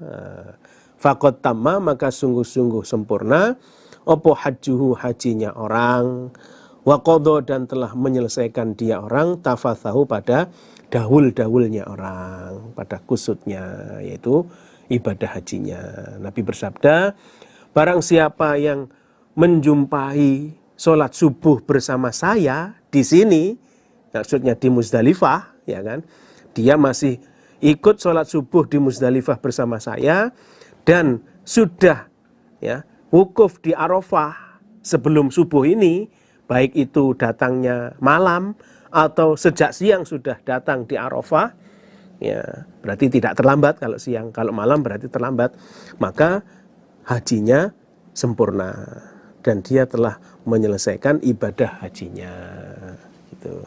Faqad tamma, maka sungguh-sungguh sempurna, opo hajjuhu, hajinya orang, wa qadha, dan telah menyelesaikan dia orang, tafathahu, pada dahul-dahulnya orang, pada kusutnya, yaitu ibadah hajinya. Nabi bersabda, barang siapa yang menjumpai sholat subuh bersama saya di sini, maksudnya di Muzdalifah, ya kan, dia masih ikut sholat subuh di Muzdalifah bersama saya, dan sudah, ya, wukuf di Arafah sebelum subuh ini, baik itu datangnya malam atau sejak siang sudah datang di Arafah, ya, berarti tidak terlambat kalau siang. Kalau malam berarti terlambat. Maka hajinya sempurna dan dia telah menyelesaikan ibadah hajinya. Gitu.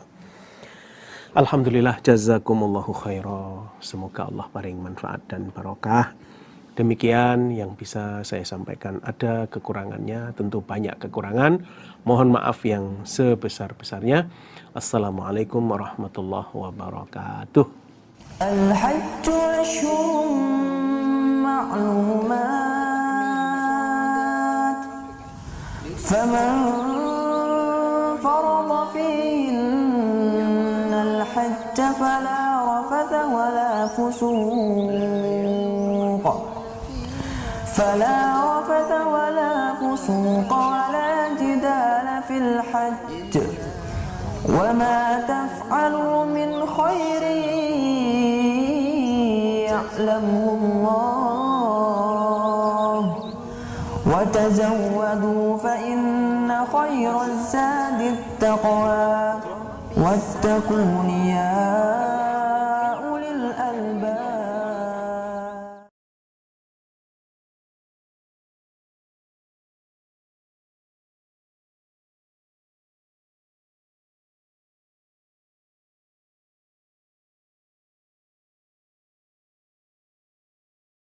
Alhamdulillah, jazakumullahu khairah. Semoga Allah paling manfaat dan barokah. Demikian yang bisa saya sampaikan. Ada kekurangannya, tentu banyak kekurangan. Mohon maaf yang sebesar-besarnya. Assalamualaikum warahmatullahi wabarakatuh. الحج أشهر معلومات فمن فرض فيهن الحج فلا رفث ولا فسوق ولا جدال في الحج وما تفعلوا من خير يعلمه الله وتزودوا فإن خير الزاد التقوى واتقون يا